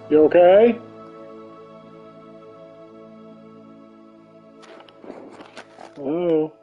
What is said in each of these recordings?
You okay? Oh.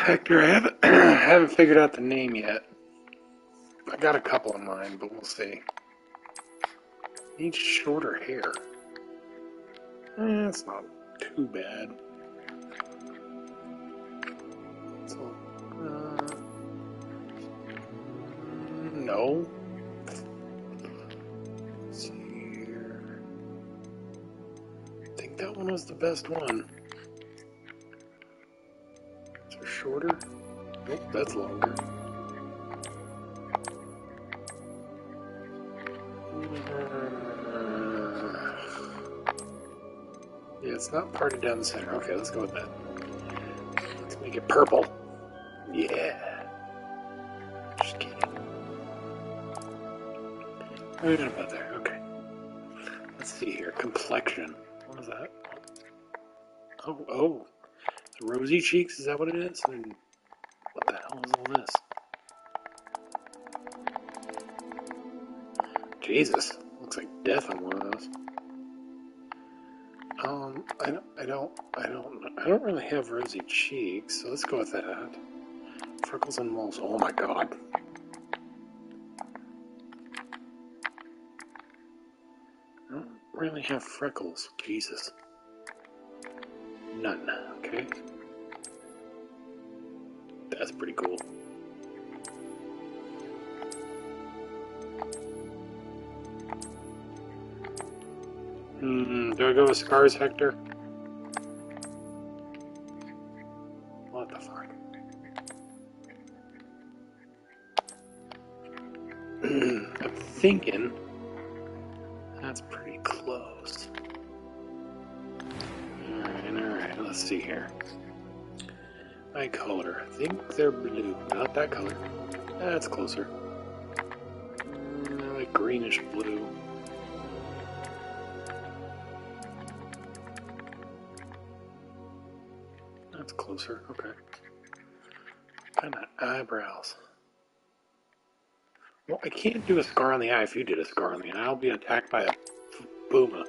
Hector, I haven't figured out the name yet. I got a couple in mind, but we'll see. Needs shorter hair. It's not too bad. So, no. Let's see here. I think that one was the best one. Is there shorter? Nope, that's longer. Yeah, it's not parted down the center. Okay, let's go with that. Let's make it purple. Yeah. Just kidding. Right about there. Okay. Let's see here. Complexion. What is that? Oh. Rosy cheeks? Is that what it is? And what the hell is all this? Jesus. Looks like death on one of those. I don't really have rosy cheeks, so let's go with that. Freckles and moles. Oh my god. I don't really have freckles. Jesus. None. Okay. That's pretty cool. Do I go with scars, Hector? What the fuck? I'm thinking that's pretty close. Alright, let's see here. Eye color. I think they're blue. Not that color. That's closer. Like greenish blue. That's closer. Okay. Kind of eyebrows. Well, I can't do a scar on the eye if you did a scar on the eye. I'll be attacked by a booma.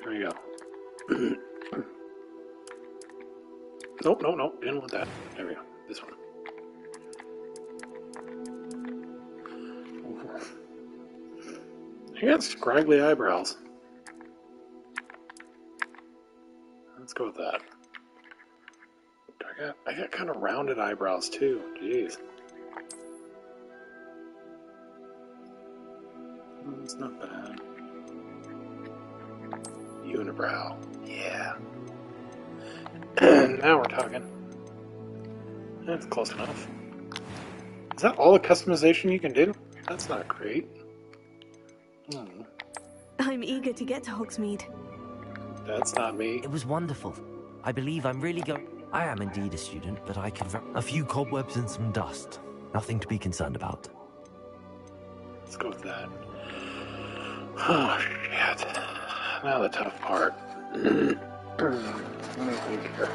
There you go. Nope. Didn't want that. There we go. This one. I got scraggly eyebrows. Let's go with that. I got kind of rounded eyebrows too. Jeez. It's not bad. Unibrow. Yeah. Now we're talking. That's close enough. Is that all the customization you can do? That's not great. I'm eager to get to Hogsmeade. That's not me. It was wonderful. I believe I'm really going... I am indeed a student, but I can... A few cobwebs and some dust. Nothing to be concerned about. Let's go with that. Oh, shit. Now the tough part. Let me think here.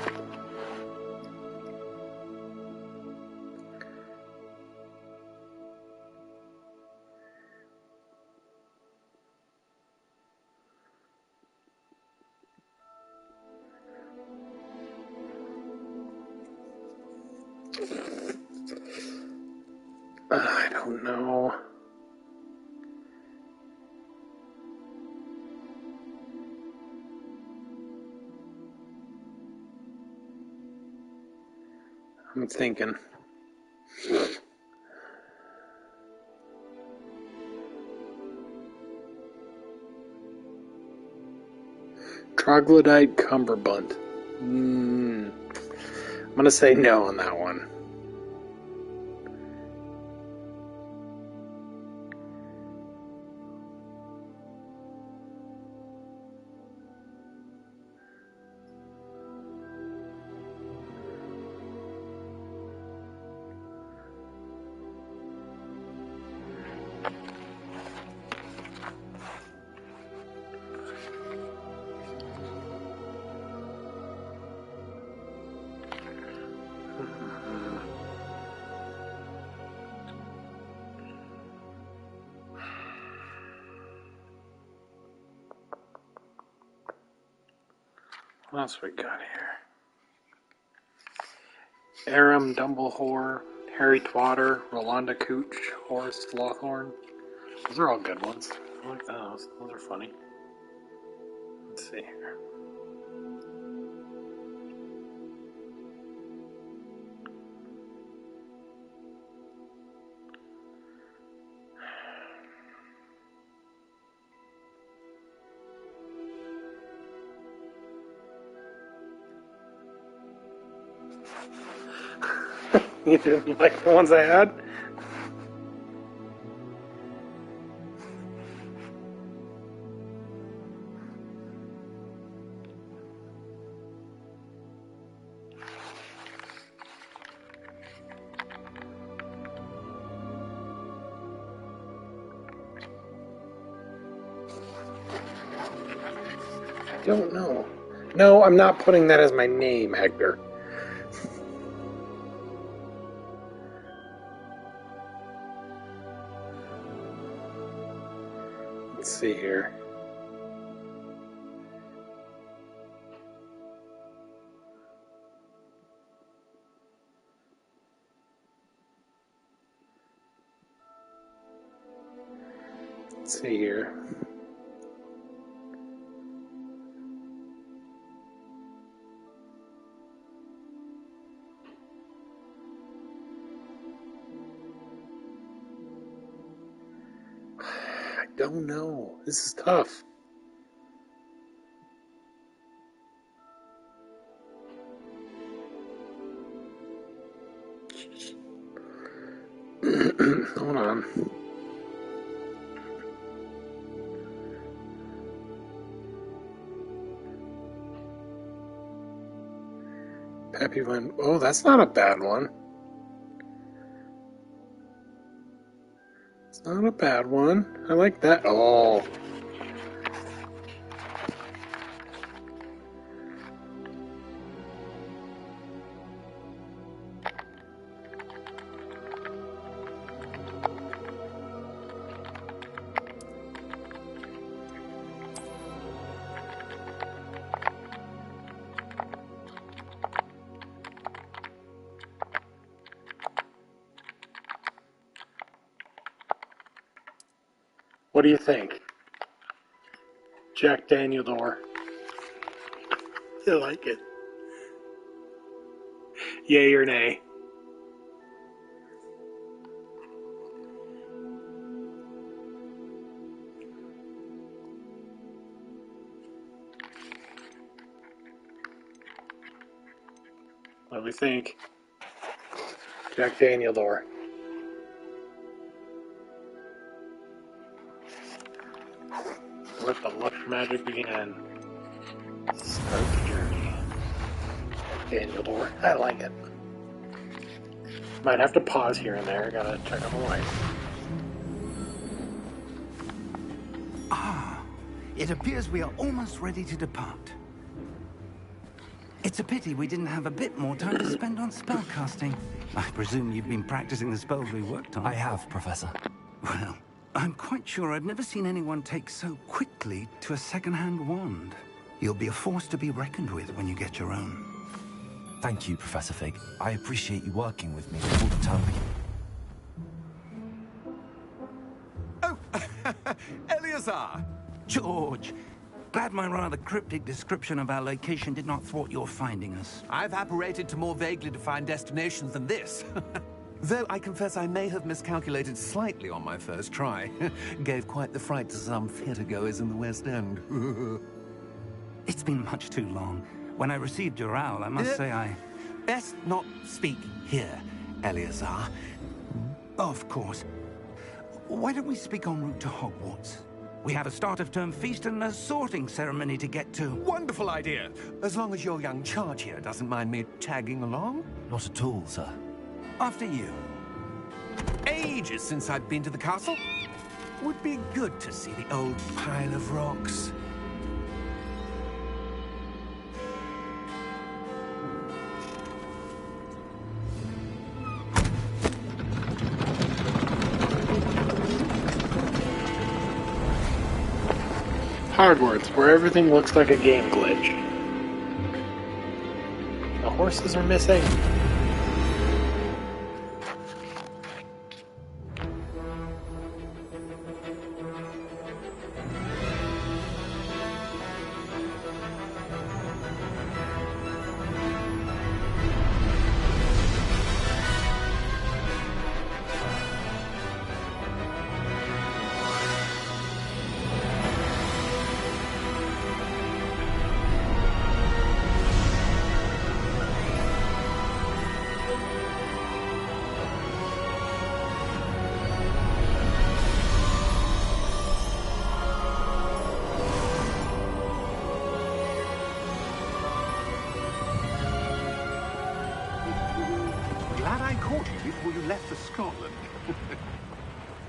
I don't know. I'm thinking. Troglodyte cummerbund. I'm gonna say no on that one. What else we got here? Aram Dumblehore, Harry Twatter, Rolanda Cooch, Horace Lawthorn. Those are all good ones. I like those. Those are funny. Let's see here. You didn't like the ones I had? I don't know. No, I'm not putting that as my name, Hector. Let's see here. Let's see here. I don't know. This is tough. Hold on. Peppy went. Oh, that's not a bad one. It's not a bad one. I like that. Oh. What do you think? Jack Daniel door. I like it. Yay or nay? What do we think? Jack Daniel door. Let the lush magic begin. Start the journey. Daniel door. I like it. Might have to pause here and there. Gotta check on the light. Ah, it appears we are almost ready to depart. It's a pity we didn't have a bit more time to spend on spellcasting. I presume you've been practicing the spells we worked on. I have, Professor. Well, I'm quite sure I've never seen anyone take so quickly to a second-hand wand. You'll be a force to be reckoned with when you get your own. Thank you, Professor Fig. I appreciate you working with me before the term begins. Oh, Eleazar! George, glad my rather cryptic description of our location did not thwart your finding us. I've apparated to more vaguely defined destinations than this. Though I confess I may have miscalculated slightly on my first try. Gave quite the fright to some theatergoers in the West End. It's been much too long. When I received your owl, I must say I... Best not speak here, Eleazar. Of course. Why don't we speak en route to Hogwarts? We have a start-of-term feast and a sorting ceremony to get to. Wonderful idea! As long as your young charge here doesn't mind me tagging along. Not at all, sir. After you. Ages since I've been to the castle. Would be good to see the old pile of rocks. Hogwarts, where everything looks like a game glitch. The horses are missing.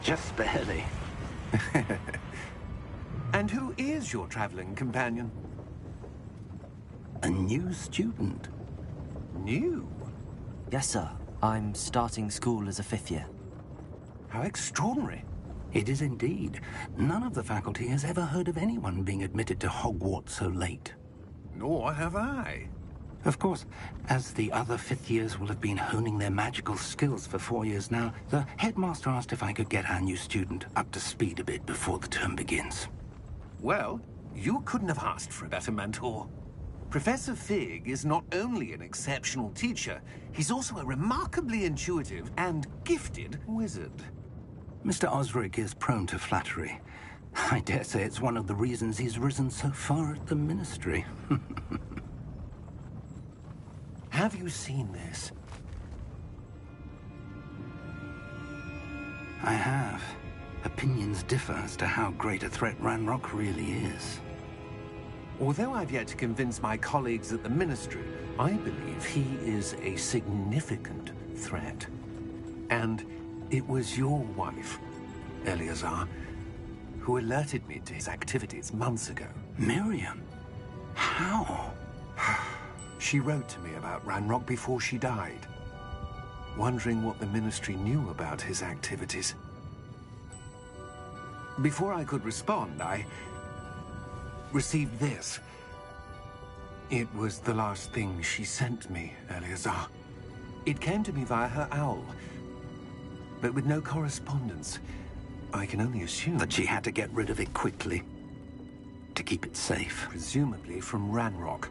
Just barely. And who is your traveling companion? A new student. New? Yes, sir. I'm starting school as a 5th year. How extraordinary. It is indeed. None of the faculty has ever heard of anyone being admitted to Hogwarts so late. Nor have I. Of course, as the other 5th years will have been honing their magical skills for 4 years now, the headmaster asked if I could get our new student up to speed a bit before the term begins. Well, you couldn't have asked for a better mentor. Professor Fig is not only an exceptional teacher, he's also a remarkably intuitive and gifted wizard. Mr. Osric is prone to flattery. I dare say it's one of the reasons he's risen so far at the Ministry. Have you seen this? I have. Opinions differ as to how great a threat Ranrock really is. Although I've yet to convince my colleagues at the Ministry, I believe he is a significant threat. And it was your wife, Eleazar, who alerted me to his activities months ago. Miriam? How? She wrote to me about Ranrock before she died, wondering what the Ministry knew about his activities. Before I could respond, I received this. It was the last thing she sent me, Eleazar. It came to me via her owl, but with no correspondence. I can only assume That she had to get rid of it quickly, to keep it safe. presumably from Ranrock.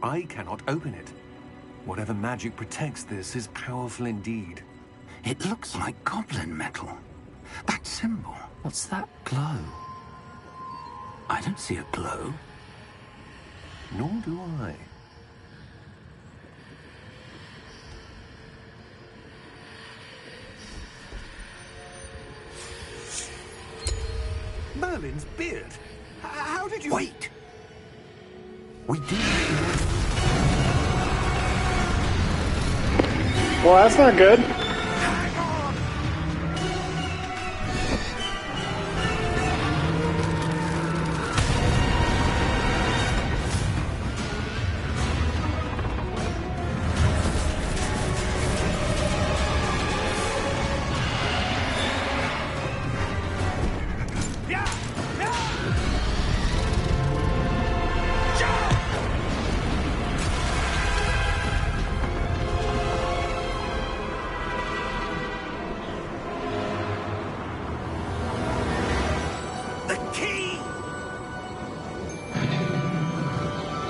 I cannot open it. Whatever magic protects this is powerful indeed. It looks like goblin metal. That symbol. What's that glow? I don't see a glow. Nor do I. Merlin's beard. How did you... Wait! We do. Well, that's not good. The key!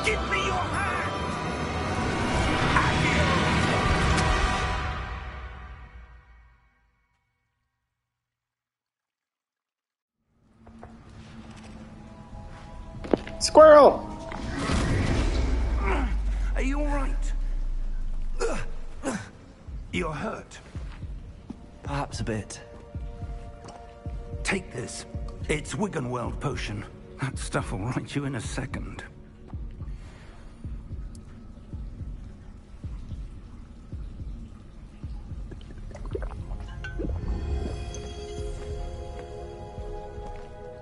Give me your hand! Squirrel! Are you all right? You're hurt. Perhaps a bit. Take this. It's Wiggenweld potion. That stuff will right you in a second.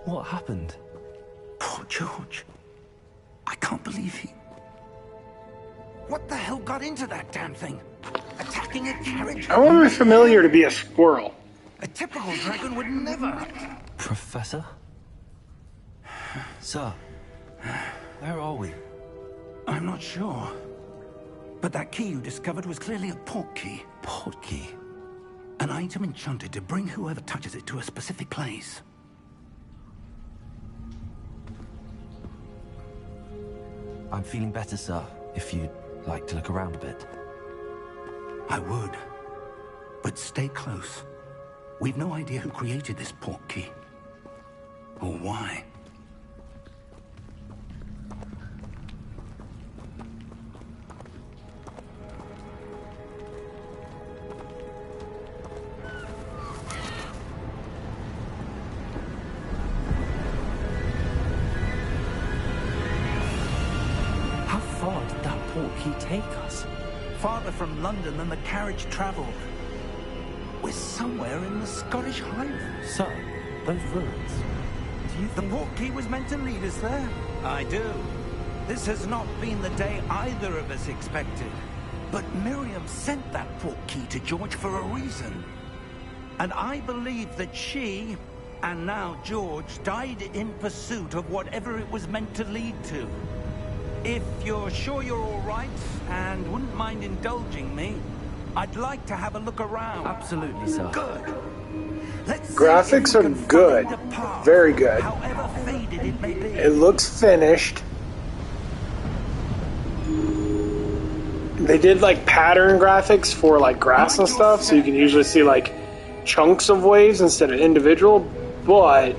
What happened? Poor George. I can't believe he... What the hell got into that damn thing? Attacking a carriage? I want my familiar to be a squirrel. A typical dragon would never... Professor? Sir, where are we? I'm not sure. But that key you discovered was clearly a port key. Port key? An item enchanted to bring whoever touches it to a specific place. I'm feeling better, sir, if you'd like to look around a bit. I would. But stay close. We've no idea who created this port key. Or why. How far did that port key take us? Farther from London than the carriage traveled. We're somewhere in the Scottish Highlands. Sir, those ruins. Do you The think... portkey was meant to lead us there? I do. This has not been the day either of us expected. But Miriam sent that portkey to George for a reason. And I believe that she, and now George, died in pursuit of whatever it was meant to lead to. If you're sure you're all right, and wouldn't mind indulging me, I'd like to have a look around. Absolutely, sir. Good. Let's see Graphics if we are can good. find a path, Very good. however faded it may be. It looks finished. They did like pattern graphics for like grass and stuff, so you can usually see like chunks of waves instead of individual, but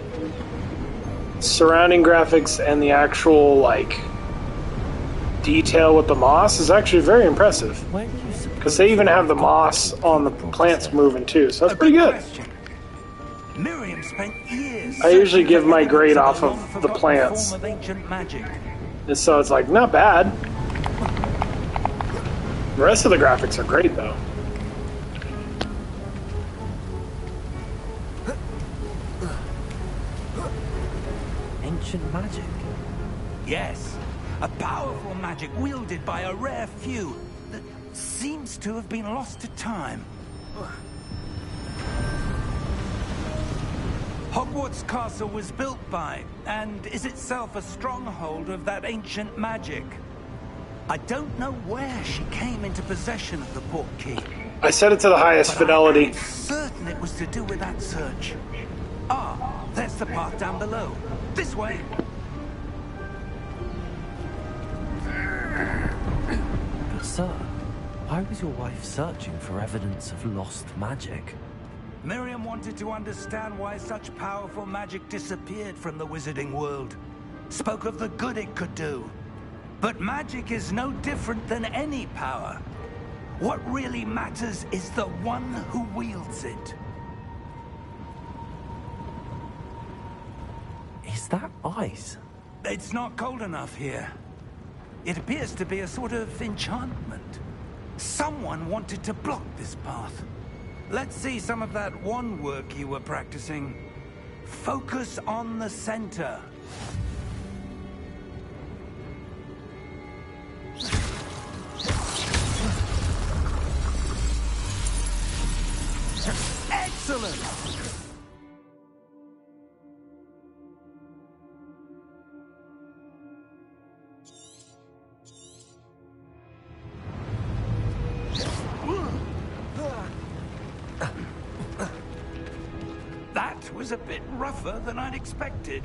surrounding graphics and the actual like detail with the moss is actually very impressive. Where do you suppose... Because they even have the moss on the plants moving too, so that's pretty good. Miriam spent years. I usually give my grade searching off for of long the forgotten plants. form of ancient magic. And so it's like, not bad. The rest of the graphics are great though. Ancient magic? Yes, a powerful magic wielded by a rare few that seems to have been lost to time. Hogwarts Castle was built by, and is itself a stronghold of that ancient magic. I don't know where she came into possession of the portkey. I set it to the highest But fidelity. I'm certain it was to do with that search. Ah, there's the path down below. This way. But sir, why was your wife searching for evidence of lost magic? Miriam wanted to understand why such powerful magic disappeared from the wizarding world. Spoke of the good it could do. But magic is no different than any power. What really matters is the one who wields it. Is that ice? It's not cold enough here. It appears to be a sort of enchantment. Someone wanted to block this path. Let's see some of that wand work you were practicing. Focus on the center. Excellent! That was a bit rougher than I'd expected.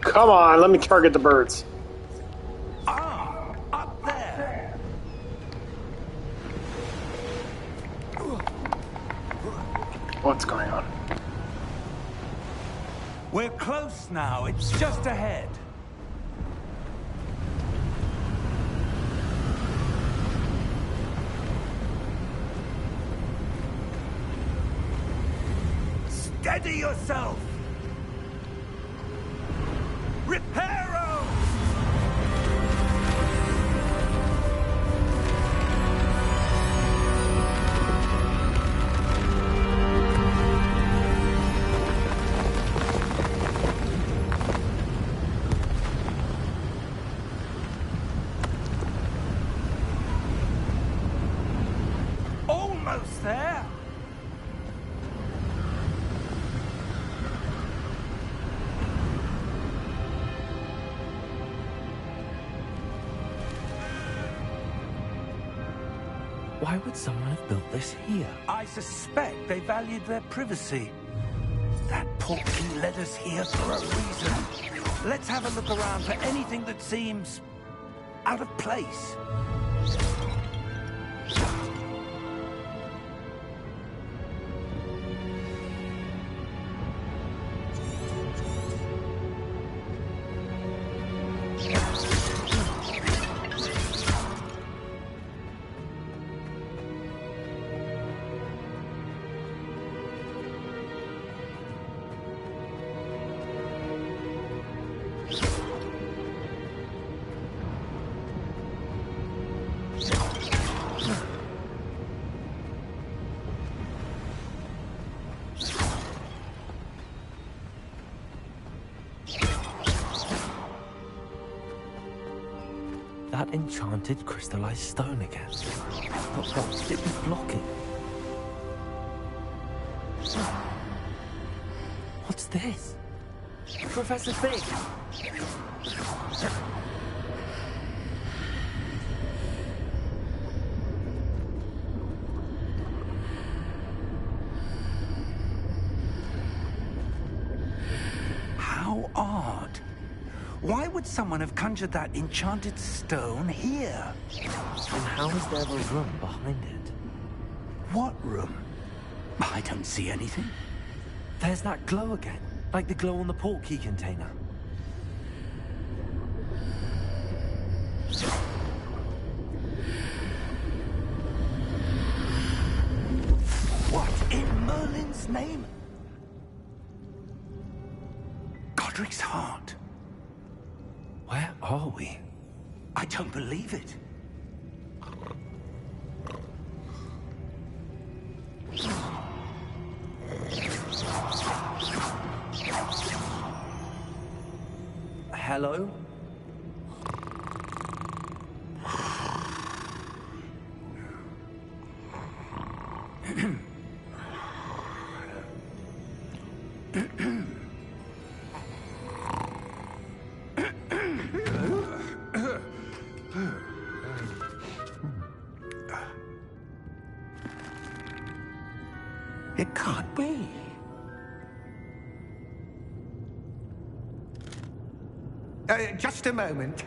Come on, let me target the birds. Ah, up there. What's going on? We're close now. It's just ahead. Steady yourself. Reparo! Almost there. Why would someone have built this here? I suspect they valued their privacy. That portkey led us here for a reason. Let's have a look around for anything that seems out of place. That enchanted crystallized stone again. But what did it block it? What's this? Professor Fig! How odd. Why would someone have conjured that enchanted stone here? And how is there a room behind it? What room? I don't see anything. There's that glow again, like the glow on the portkey container. What in Merlin's name? Godric's heart. Where are we? I don't believe it. Hello? It can't be. Just a moment.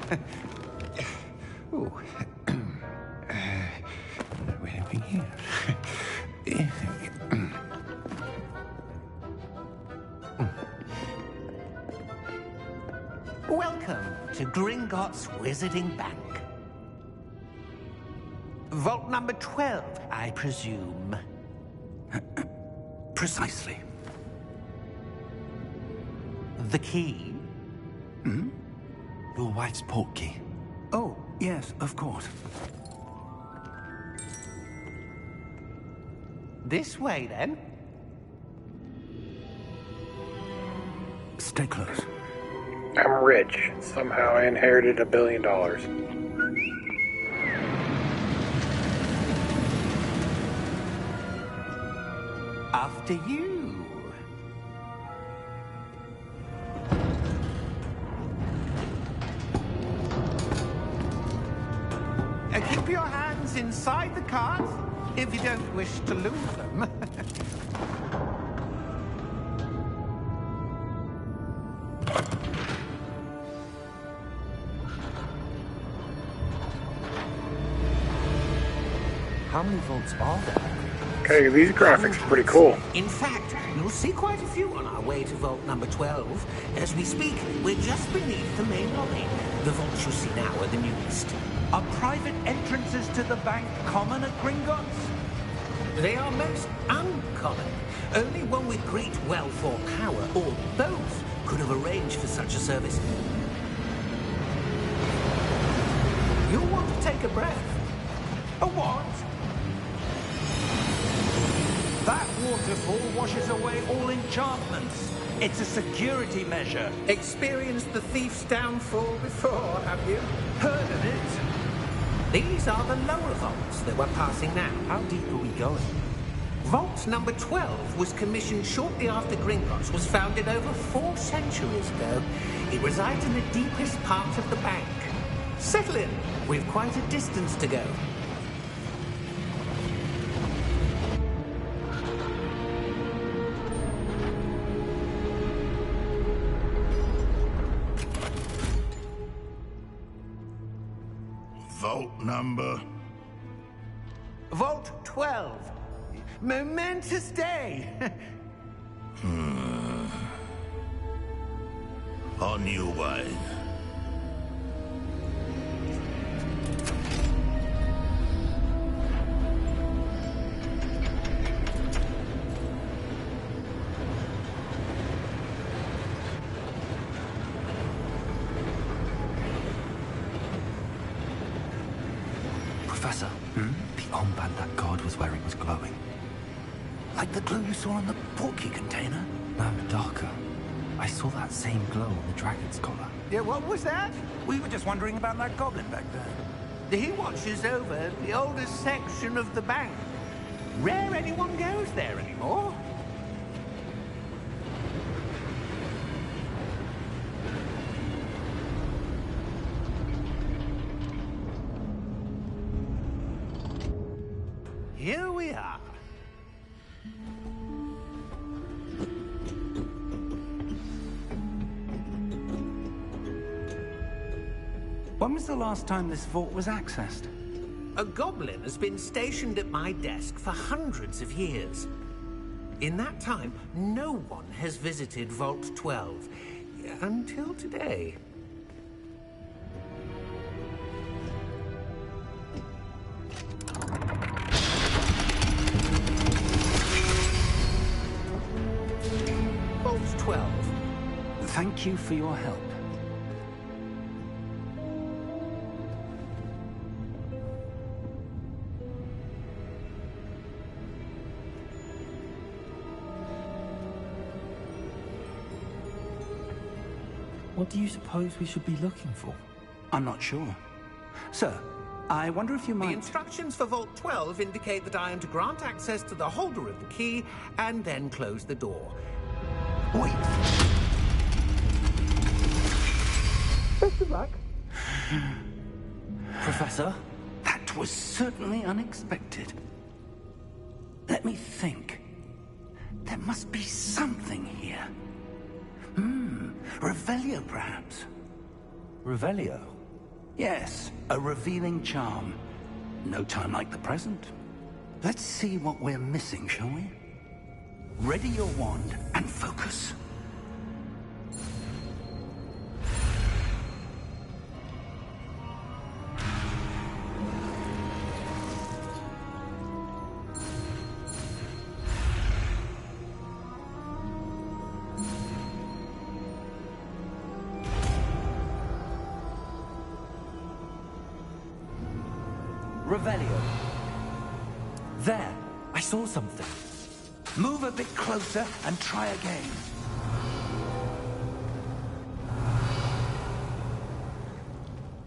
Oh. Where are we here? Welcome to Gringotts Wizarding Bank. Vault number 12, I presume. Precisely. The key? Your wife's portkey. Oh, yes, of course. This way, then. Stay close. I'm rich. Somehow I inherited $1 billion. After you. Keep your hands inside the cards if you don't wish to lose them. How many vaults are there? Okay, these graphics are pretty cool. In fact, you'll see quite a few on our way to vault number 12. As we speak, we're just beneath the main lobby. The vaults you see now are the newest. Are private entrances to the bank common at Gringotts? They are most uncommon. Only one with great wealth or power, or both, could have arranged for such a service. You'll want to take a breath. A what? That waterfall washes away all enchantments. It's a security measure. Experienced the thief's downfall before, have you? Heard of it? These are the lower vaults that we're passing now. How deep are we going? Vault number 12 was commissioned shortly after Gringotts was founded over 4 centuries ago. It resides in the deepest part of the bank. Settle in. We've quite a distance to go. Vault number? Vault 12. Momentous day. On your way. Professor, the armband that guard was wearing was glowing. Like the glue you saw on the portkey container? No, darker. I saw that same glow on the dragon's collar. Yeah, what was that? We were just wondering about that goblin back there. He watches over the oldest section of the bank. Rare anyone goes there anymore. Here we are. When was the last time this vault was accessed? A goblin has been stationed at my desk for hundreds of years. In that time, no one has visited Vault 12. Until today. Vault 12. Thank you for your help. What do you suppose we should be looking for? I'm not sure. Sir, I wonder if you The might... instructions for Vault 12 indicate that I am to grant access to the holder of the key and then close the door. Wait! Best of luck. Professor? That was certainly unexpected. Let me think. There must be something here. Revelio, perhaps? Revelio? Yes, a revealing charm. No time like the present. Let's see what we're missing, shall we? Ready your wand and focus. Revelio. There, I saw something. Move a bit closer and try again.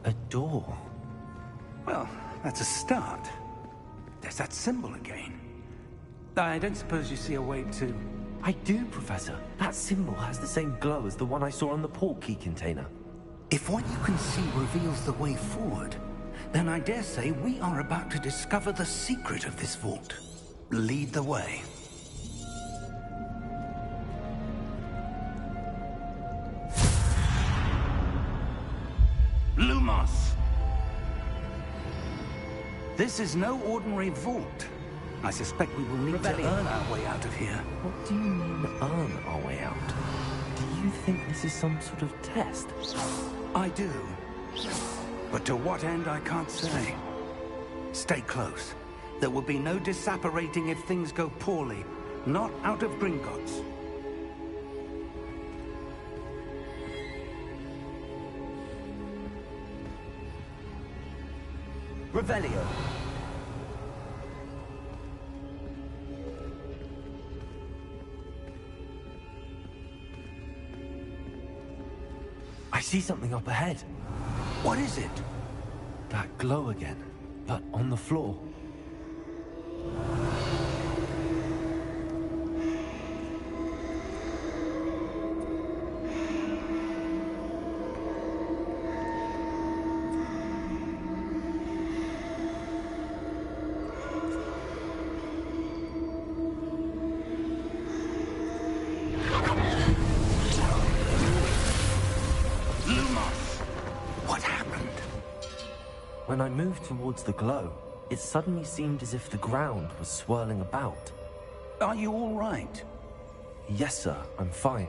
A door. Well, that's a start. There's that symbol again. I don't suppose you see a way to... I do, Professor. That symbol has the same glow as the one I saw on the port key container. If what you can see reveals the way forward, then I dare say we are about to discover the secret of this vault. Lead the way. Lumos! This is no ordinary vault. I suspect we will need to earn our way out of here. What do you mean, earn our way out? Do you think this is some sort of test? I do. But to what end, I can't say. Stay close. There will be no disapparating if things go poorly. Not out of Gringotts. Revelio. I see something up ahead. What is it? That glow again, but on the floor. When I moved towards the glow, it suddenly seemed as if the ground was swirling about. Are you all right? Yes, sir, I'm fine.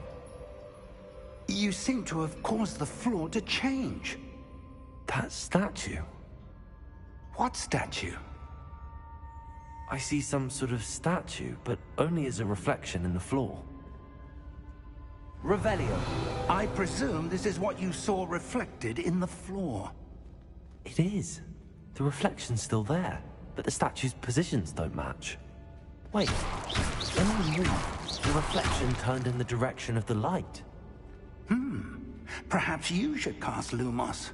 You seem to have caused the floor to change. That statue? What statue? I see some sort of statue, but only as a reflection in the floor. Revelio. I presume this is what you saw reflected in the floor. It is. The reflection's still there, but the statue's positions don't match. Wait, when I moved, the reflection turned in the direction of the light. Perhaps you should cast Lumos.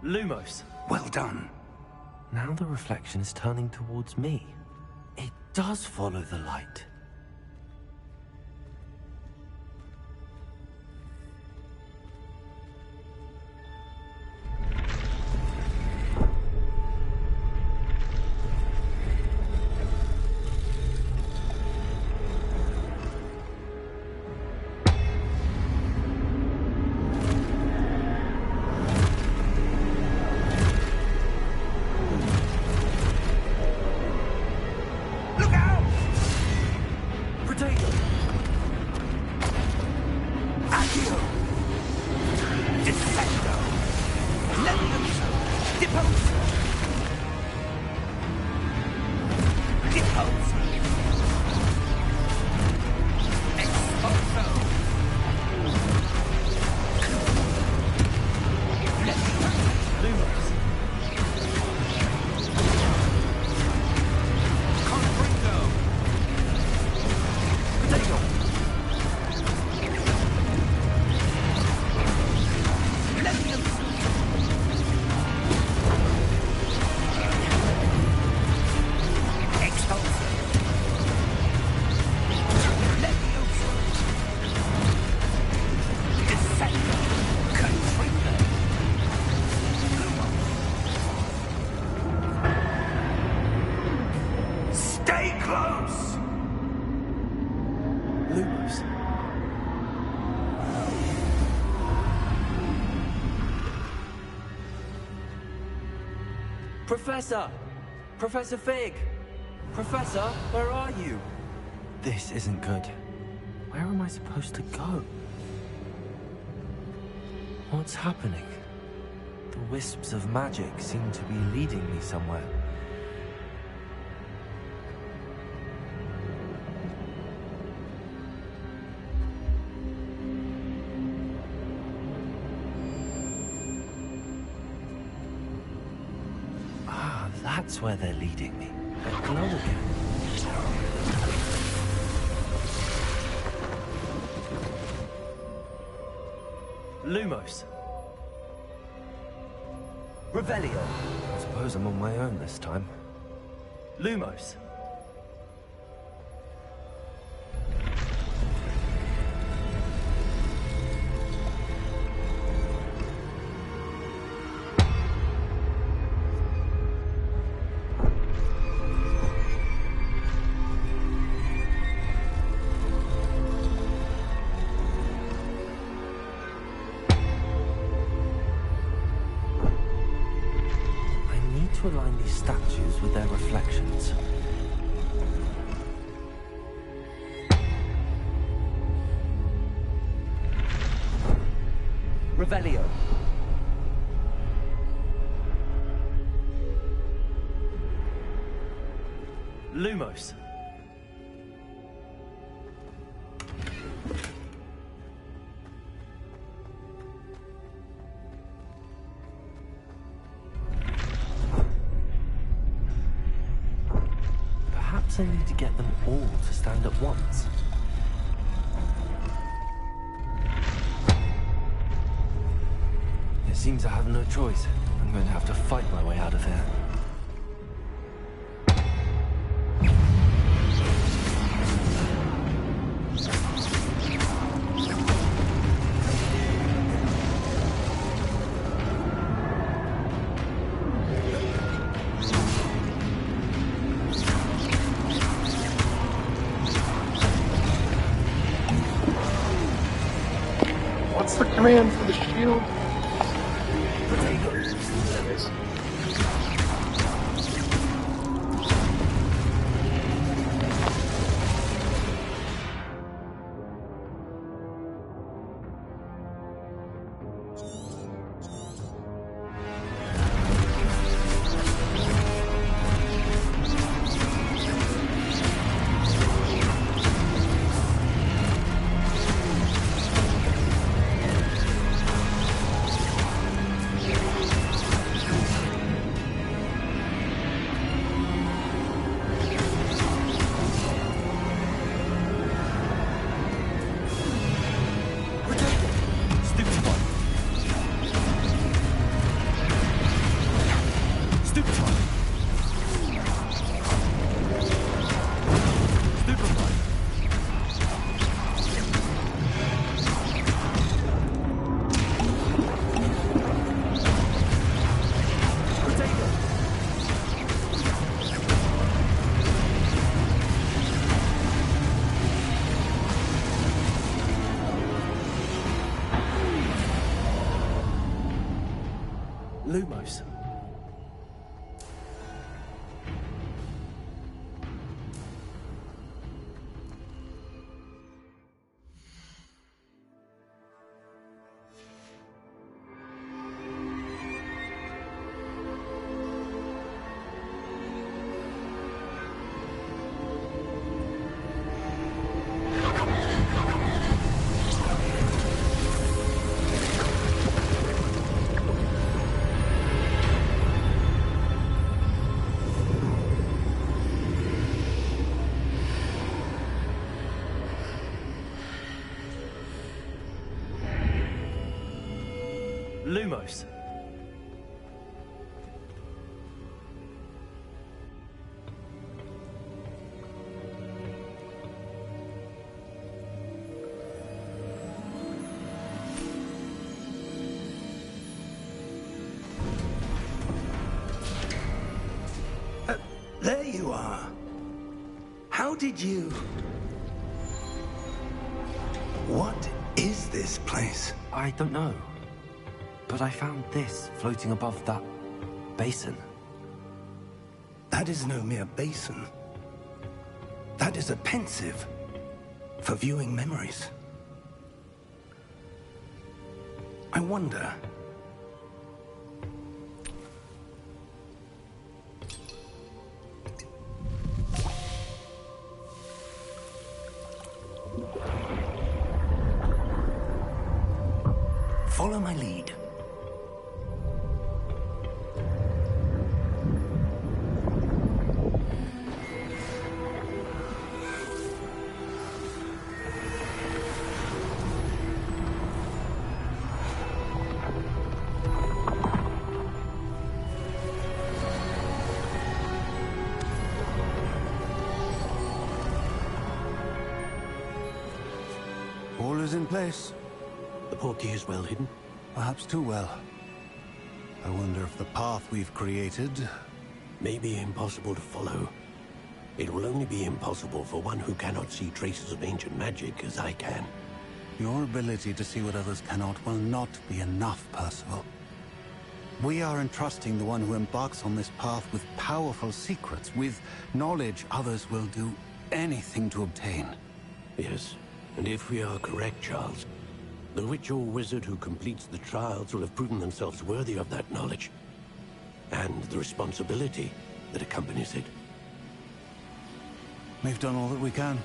Lumos. Well done. Now the reflection is turning towards me. It does follow the light. Professor! Professor Fig! Professor, where are you? This isn't good. Where am I supposed to go? What's happening? The wisps of magic seem to be leading me somewhere. That's where they're leading me. They'll glow again. Lumos. Revelio. I suppose I'm on my own this time. Lumos. To align these statues with their reflections. Revelio. Lumos. I need to get them all to stand at once. It seems I have no choice. I'm going to have to fight my way out of here. What's the command for the shield? Lumos. Lumos. There you are. How did you... What is this place? I don't know. But I found this floating above that basin. That is no mere basin. That is a pensive for viewing memories. I wonder... Follow my lead. All is in place. The portkey is well hidden? Perhaps too well. I wonder if the path we've created... May be impossible to follow. It will only be impossible for one who cannot see traces of ancient magic as I can. Your ability to see what others cannot will not be enough, Percival. We are entrusting the one who embarks on this path with powerful secrets, with knowledge others will do anything to obtain. Yes, and if we are correct, Charles, the witch or wizard who completes the trials will have proven themselves worthy of that knowledge, and the responsibility that accompanies it. We've done all that we can.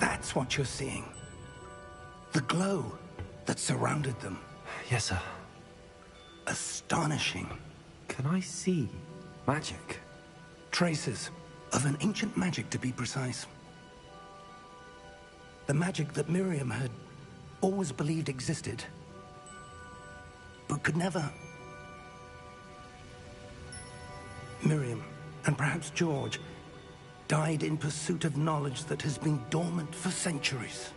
That's what you're seeing. The glow that surrounded them. Yes, sir. Astonishing. Can I see magic? Traces of an ancient magic, to be precise. The magic that Miriam had always believed existed, but could never. Miriam, and perhaps George, died in pursuit of knowledge that has been dormant for centuries.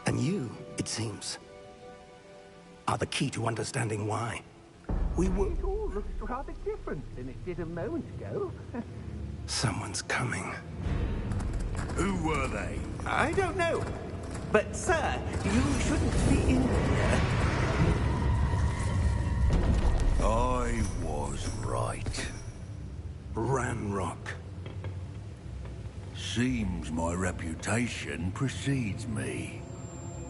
And you, it seems, are the key to understanding why. We were... It all looks rather different than it did a moment ago. Someone's coming. Who were they? I don't know. But, sir, you shouldn't be in here. I was right. Ranrock. Seems my reputation precedes me.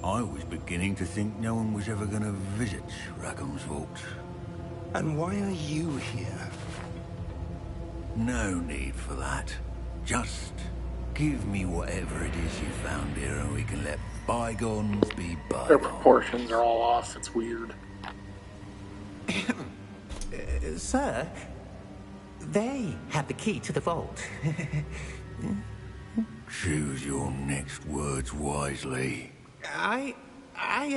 I was beginning to think no one was ever going to visit Rackham's vault. And why are you here? No need for that. Just give me whatever it is you found here and we can let bygones be bygones. Their proportions are all off. It's weird. Sir, they had the key to the vault. Choose your next words wisely. I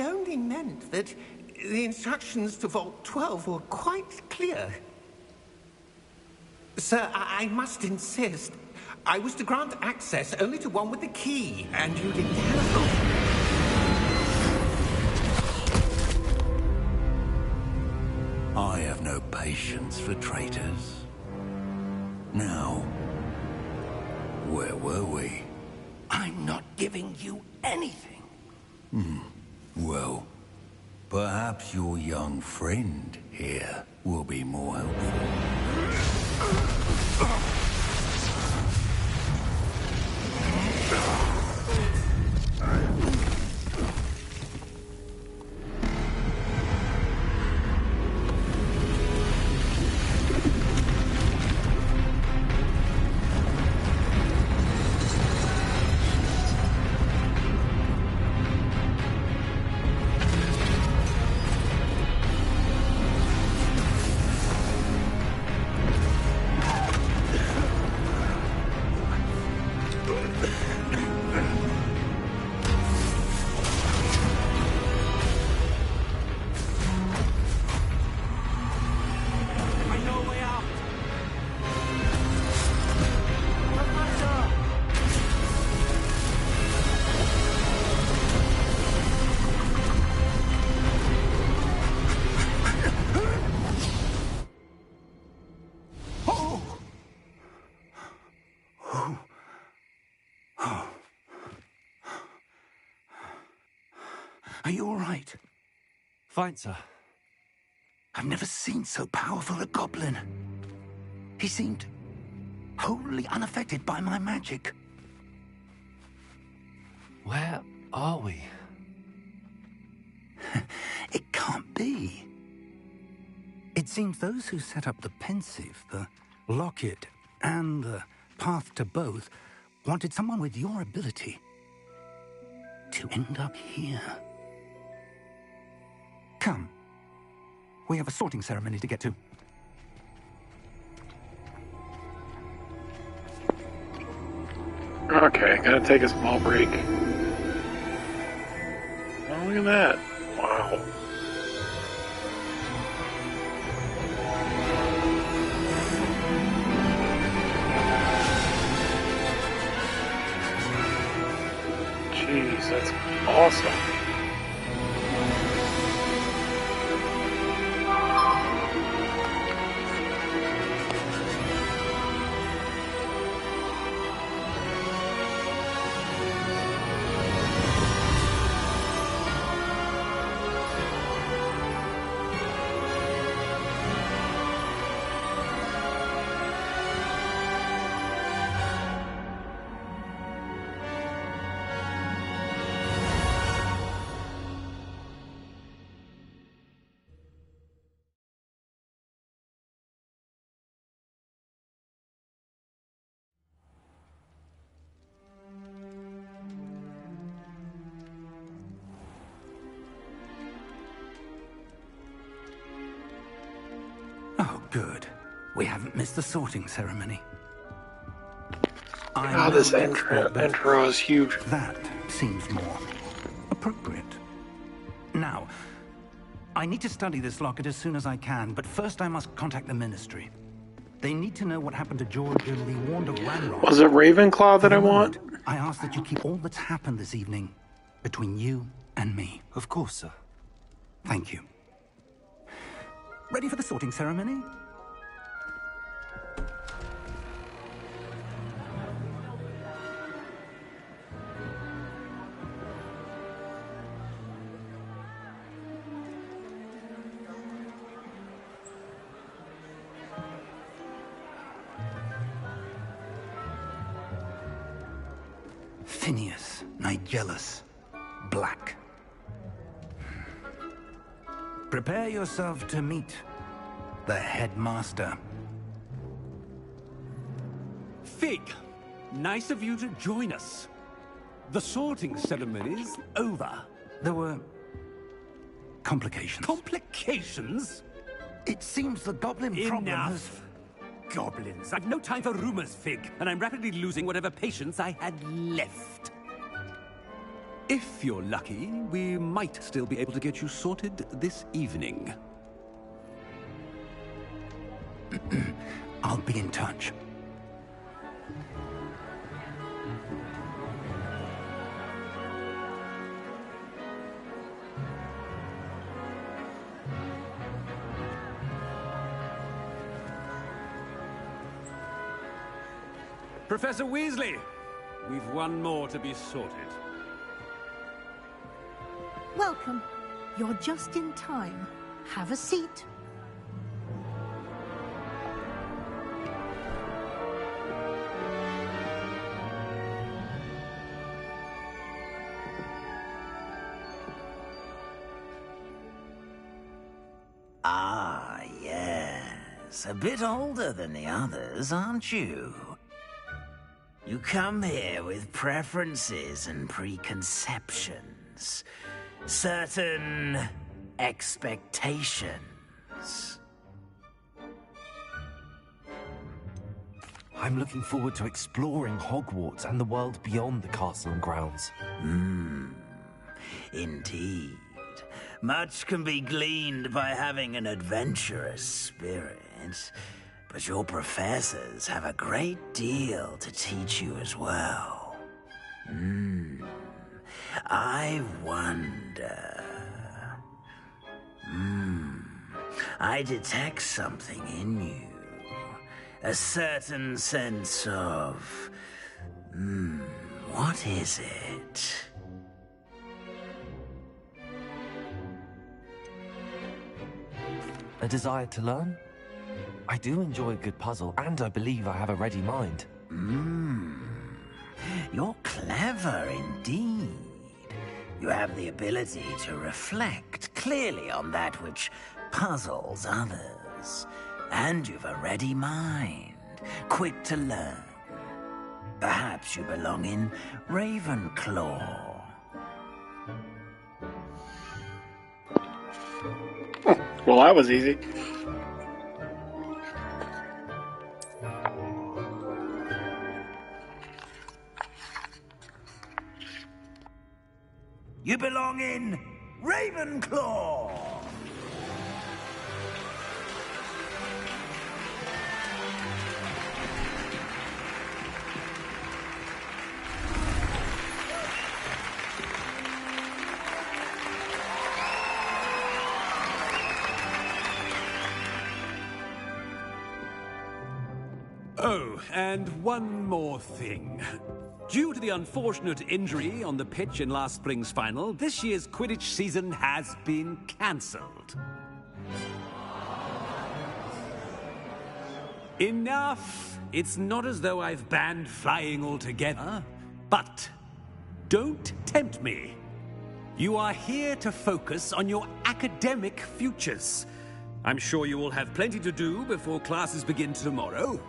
only meant that the instructions to Vault 12 were quite clear. Sir, I must insist. I was to grant access only to one with the key, and you didn't have... I have no patience for traitors. Now, where were we? I'm not giving you anything. Well, perhaps your young friend here will be more helpful. I know a way out. Professor! Are you all right? Fine, sir. I've never seen so powerful a goblin. He seemed wholly unaffected by my magic. Where are we? It can't be. It seems those who set up the pensive, the locket, and the path to both wanted someone with your ability to end up here. Come. We have a sorting ceremony to get to. Okay, gotta take a small break. Oh, look at that. Wow. Jeez, that's awesome. Oh, good. We haven't missed the sorting ceremony. Oh, this intro is huge. That seems more appropriate. Now, I need to study this locket as soon as I can, but first I must contact the Ministry. They need to know what happened to George and the Wand of Ranrock. Was it Ravenclaw that I want? I ask that you keep all that's happened this evening between you and me. Of course, sir. Thank you. Ready for the sorting ceremony? Phineas, Nigellus, Black. Prepare yourself to meet the headmaster. Fig, nice of you to join us. The sorting ceremony's over. There were complications. Complications? It seems the goblin problem has... Goblins. I've no time for rumors, Fig, and I'm rapidly losing whatever patience I had left. If you're lucky, we might still be able to get you sorted this evening. I'll be in touch. Professor Weasley, we've one more to be sorted. Welcome. You're just in time. Have a seat. Ah, yes. A bit older than the others, aren't you? You come here with preferences and preconceptions. Certain expectations. I'm looking forward to exploring Hogwarts and the world beyond the castle and grounds. Indeed. Much can be gleaned by having an adventurous spirit, but your professors have a great deal to teach you as well. I wonder... I detect something in you. A certain sense of... what is it? A desire to learn? I do enjoy a good puzzle, and I believe I have a ready mind. You're clever indeed. You have the ability to reflect clearly on that which puzzles others. And you've a ready mind, quick to learn. Perhaps you belong in Ravenclaw. Well, that was easy. You belong in Ravenclaw! Oh, and one more thing. Due to the unfortunate injury on the pitch in last spring's final, this year's Quidditch season has been cancelled. Enough! It's not as though I've banned flying altogether, but don't tempt me. You are here to focus on your academic futures. I'm sure you will have plenty to do before classes begin tomorrow.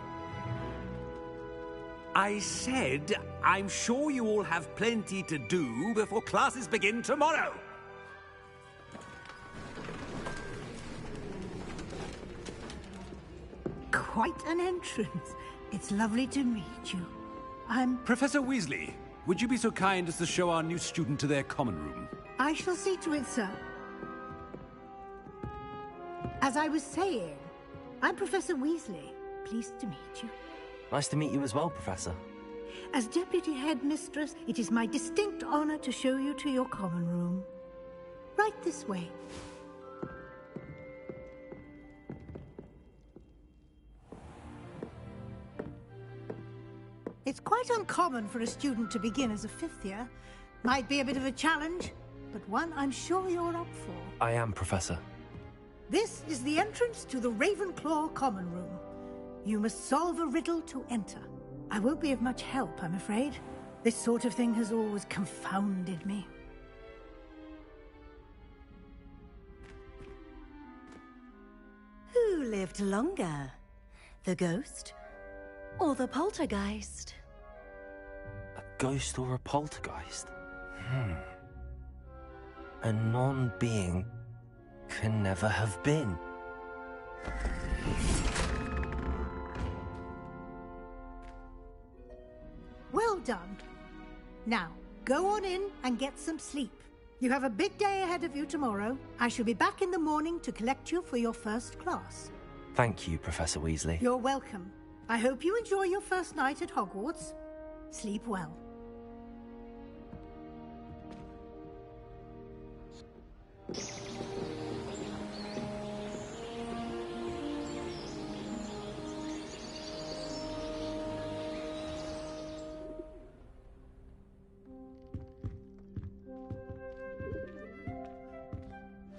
I said, I'm sure you all have plenty to do before classes begin tomorrow. Quite an entrance. It's lovely to meet you. I'm... Professor Weasley, would you be so kind as to show our new student to their common room? I shall see to it, sir. As I was saying, I'm Professor Weasley. Pleased to meet you. Nice to meet you as well, Professor. As Deputy Headmistress, it is my distinct honor to show you to your common room. Right this way. It's quite uncommon for a student to begin as a fifth year. Might be a bit of a challenge, but one I'm sure you're up for. I am, Professor. This is the entrance to the Ravenclaw common room. You must solve a riddle to enter. I won't be of much help, I'm afraid. This sort of thing has always confounded me. Who lived longer? The ghost or the poltergeist? A ghost or a poltergeist? A non-being can never have been. Well done. Now, go on in and get some sleep. You have a big day ahead of you tomorrow. I shall be back in the morning to collect you for your first class. Thank you, Professor Weasley. You're welcome. I hope you enjoy your first night at Hogwarts. Sleep well.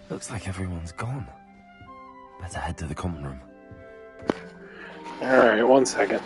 Looks like everyone's gone. Better head to the common room. Alright, 1 second.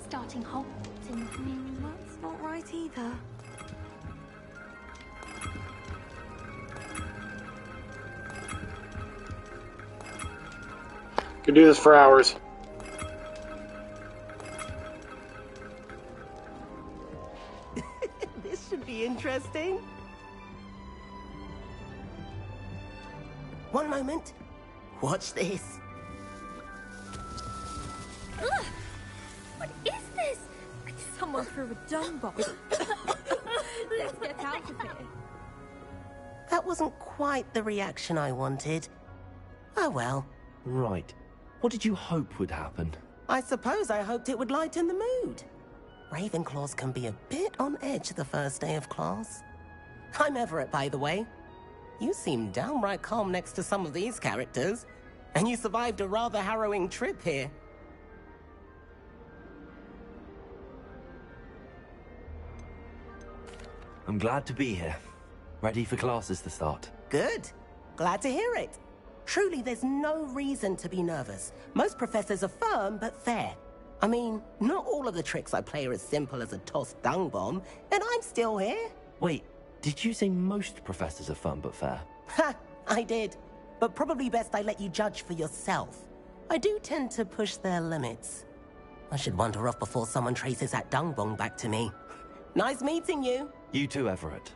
Starting Hogwarts in the morning. That's not right either. Could do this for hours. This should be interesting. One moment. Watch this. Ugh! What is this? Someone threw a dung bomb. Let's get out of here. That wasn't quite the reaction I wanted. Oh well. Right. What did you hope would happen? I suppose I hoped it would lighten the mood. Ravenclaws can be a bit on edge the first day of class. I'm Everett, by the way. You seem downright calm next to some of these characters, and you survived a rather harrowing trip here. I'm glad to be here. Ready for classes to start. Good. Glad to hear it. Truly, there's no reason to be nervous. Most professors are firm but fair. I mean, not all of the tricks I play are as simple as a tossed dung bomb, and I'm still here. Wait, did you say most professors are fun but fair? Ha! I did. But probably best I let you judge for yourself. I do tend to push their limits. I should wander off before someone traces that dung bomb back to me. Nice meeting you. You too, Everett.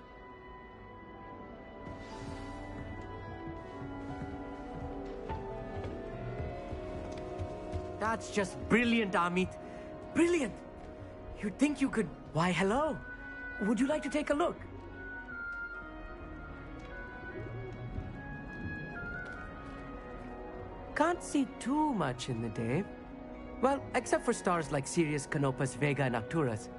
That's just brilliant, Amit. Brilliant! You'd think you could... Why, hello. Would you like to take a look? Can't see too much in the day. Well, except for stars like Sirius, Canopus, Vega, and Arcturus.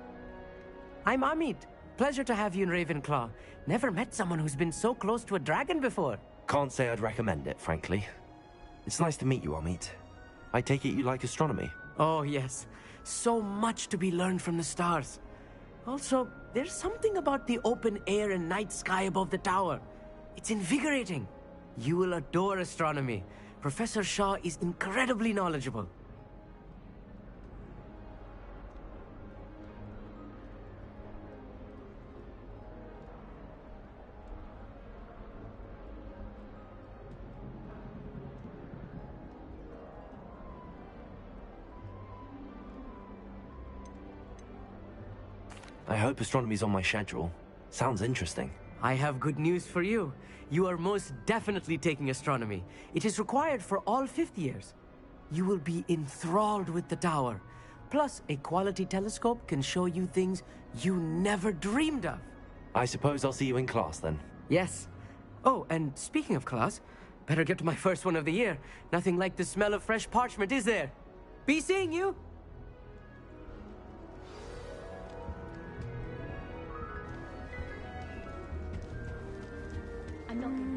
I'm Amit. Pleasure to have you in Ravenclaw. Never met someone who's been so close to a dragon before. Can't say I'd recommend it, frankly. It's nice to meet you, Amit. I take it you like astronomy? Oh, yes. So much to be learned from the stars. Also, There's something about the open air and night sky above the tower. It's invigorating. You will adore astronomy. Professor Shaw is incredibly knowledgeable. I hope astronomy's on my schedule. Sounds interesting. I have good news for you. You are most definitely taking astronomy. It is required for all 5th years. You will be enthralled with the tower. Plus, a quality telescope can show you things you never dreamed of. I suppose I'll see you in class then. Yes. Oh, and speaking of class, better get to my first one of the year. Nothing like the smell of fresh parchment, is there? Be seeing you!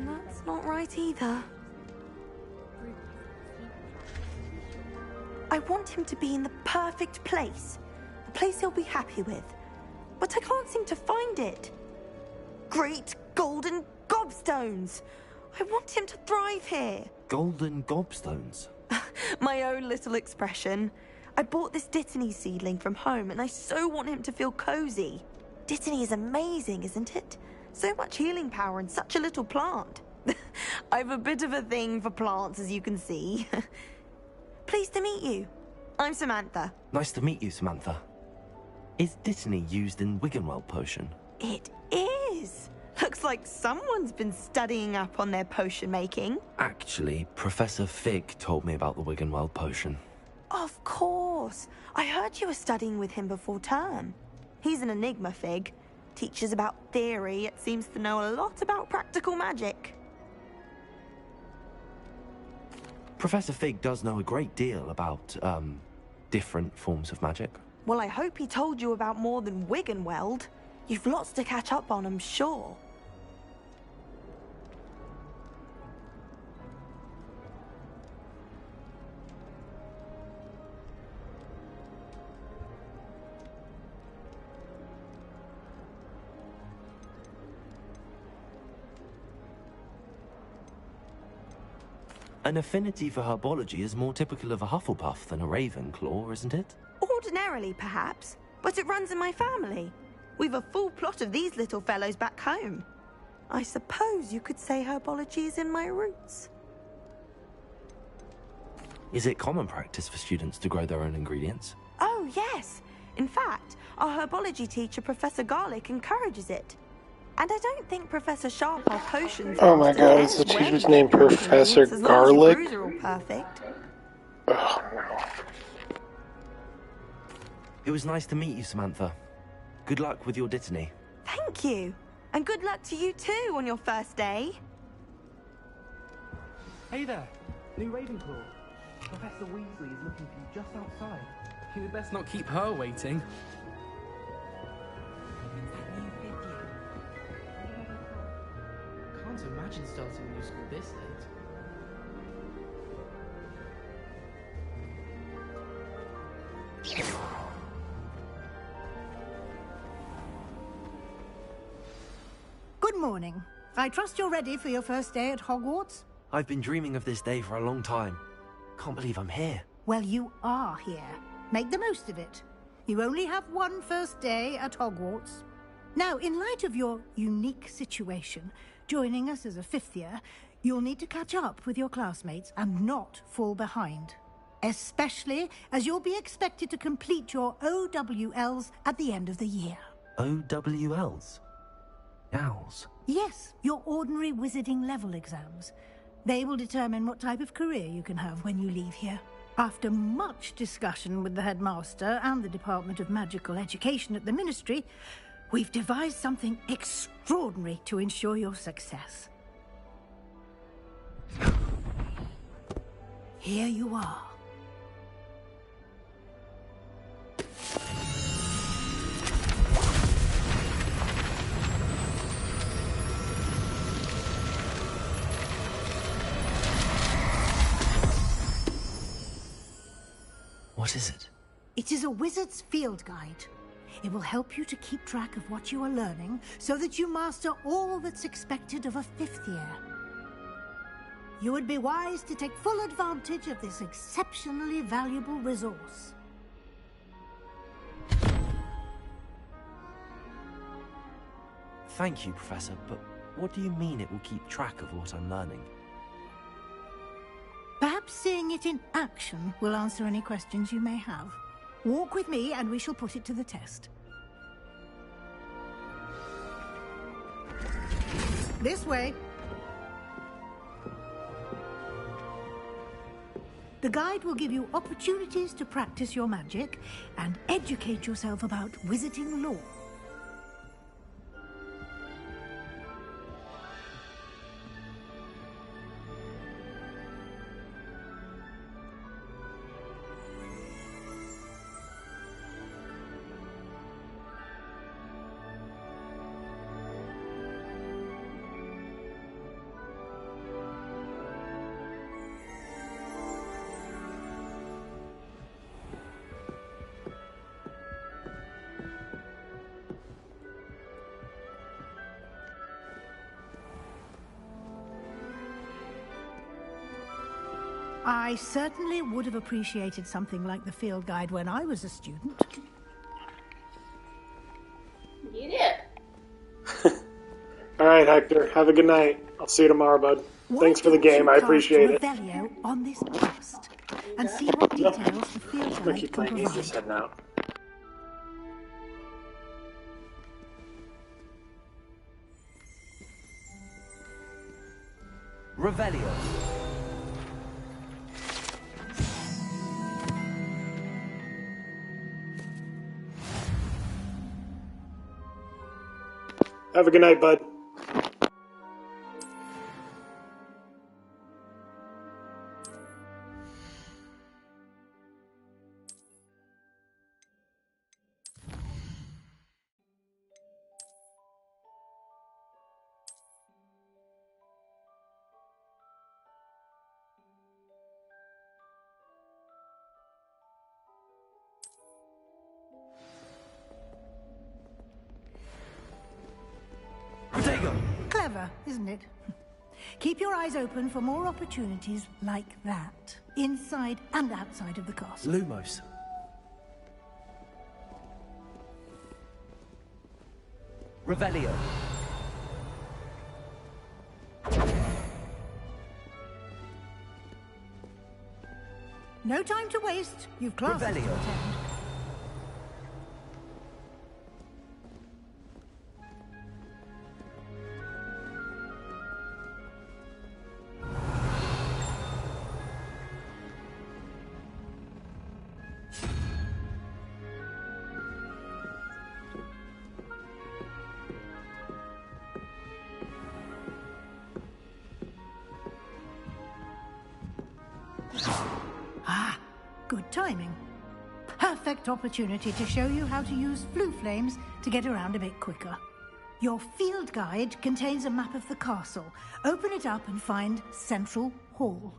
That's not right either. I want him to be in the perfect place. A place he'll be happy with. But I can't seem to find it. Great golden gobstones! I want him to thrive here. Golden gobstones? My own little expression. I bought this Dittany seedling from home and I so want him to feel cozy. Dittany is amazing, isn't it? So much healing power in such a little plant. I've a bit of a thing for plants, as you can see. Pleased to meet you. I'm Samantha. Nice to meet you, Samantha. Is Dittany used in Wiggenweld potion? It is. Looks like someone's been studying up on their potion making. Actually, Professor Fig told me about the Wiggenweld potion. Of course. I heard you were studying with him before term. He's an enigma, Fig. Teaches about theory, yet seems to know a lot about practical magic. Professor Fig does know a great deal about, different forms of magic. Well, I hope he told you about more than Wiggenweld. You've lots to catch up on, I'm sure. An affinity for herbology is more typical of a Hufflepuff than a Ravenclaw, isn't it? Ordinarily, perhaps, but it runs in my family. We've a full plot of these little fellows back home. I suppose you could say herbology is in my roots. Is it common practice for students to grow their own ingredients? Oh, yes. In fact, our herbology teacher, Professor Garlick, encourages it. And I don't think Professor Sharp our potions... Oh my god, is the teacher's name Professor Garlick? As long as your brews are all perfect. Oh no. It was nice to meet you, Samantha. Good luck with your Dittany. Thank you. And good luck to you too on your first day. Hey there, new Ravenclaw. Professor Weasley is looking for you just outside. You'd best not keep her waiting. Can't imagine starting a new school this late. Good morning. I trust you're ready for your first day at Hogwarts? I've been dreaming of this day for a long time. Can't believe I'm here. Well, you are here. Make the most of it. You only have one first day at Hogwarts. Now, in light of your unique situation, joining us as a 5th year, you'll need to catch up with your classmates and not fall behind. Especially as you'll be expected to complete your OWLs at the end of the year. OWLs? Owls? Yes, your ordinary wizarding level exams. They will determine what type of career you can have when you leave here. After much discussion with the headmaster and the Department of Magical Education at the Ministry, we've devised something extraordinary to ensure your success. Here you are. What is it? It is a wizard's field guide. It will help you to keep track of what you are learning so that you master all that's expected of a 5th year. You would be wise to take full advantage of this exceptionally valuable resource. Thank you, Professor, but what do you mean it will keep track of what I'm learning? Perhaps seeing it in action will answer any questions you may have. Walk with me and we shall put it to the test. This way. The guide will give you opportunities to practice your magic and educate yourself about wizarding lore. I certainly would have appreciated something like the field guide when I was a student. You did. Alright, Hector. Have a good night. I'll see you tomorrow, bud. Thanks for the game. I appreciate it. Revelio on this post and see what details the field I'm gonna guide keep can playing. He's just provide. heading out. Revelio. Have a good night, bud. Clever, isn't it? Keep your eyes open for more opportunities like that, inside and outside of the castle. Lumos. Revelio. No time to waste. You've classes to Revelio. attend. Ah, good timing. Perfect opportunity to show you how to use flue flames to get around a bit quicker. Your field guide contains a map of the castle. Open it up and find Central Hall.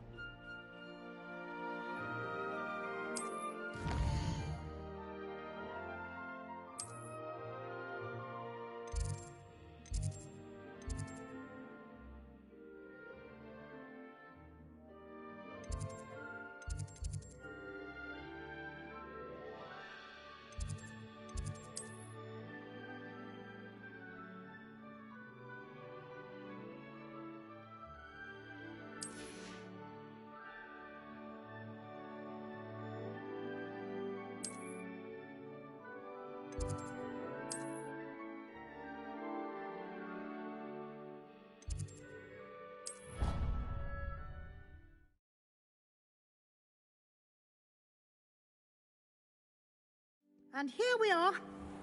And here we are.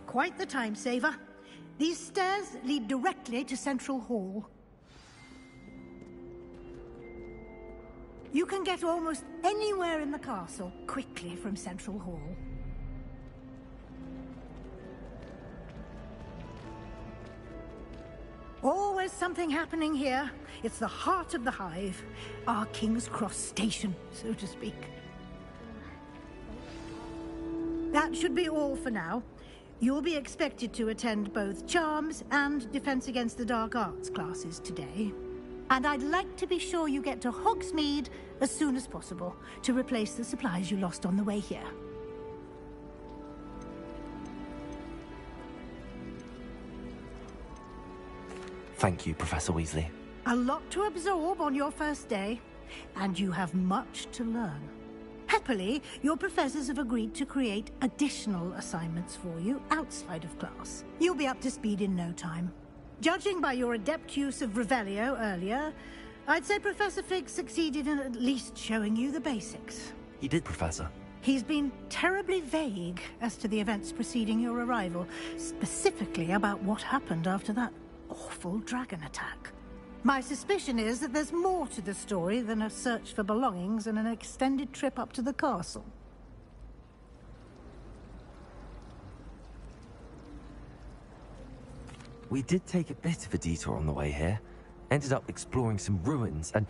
Quite the time saver. These stairs lead directly to Central Hall. You can get almost anywhere in the castle quickly from Central Hall. Always something happening here. It's the heart of the hive. Our King's Cross station, so to speak. That should be all for now. You'll be expected to attend both Charms and Defense Against the Dark Arts classes today. And I'd like to be sure you get to Hogsmeade as soon as possible to replace the supplies you lost on the way here. Thank you, Professor Weasley. A lot to absorb on your first day, and you have much to learn. Happily, your professors have agreed to create additional assignments for you outside of class. You'll be up to speed in no time. Judging by your adept use of Revelio earlier, I'd say Professor Fig succeeded in at least showing you the basics. He did, Professor. He's been terribly vague as to the events preceding your arrival, specifically about what happened after that awful dragon attack. My suspicion is that there's more to the story than a search for belongings and an extended trip up to the castle. We did take a bit of a detour on the way here. Ended up exploring some ruins and...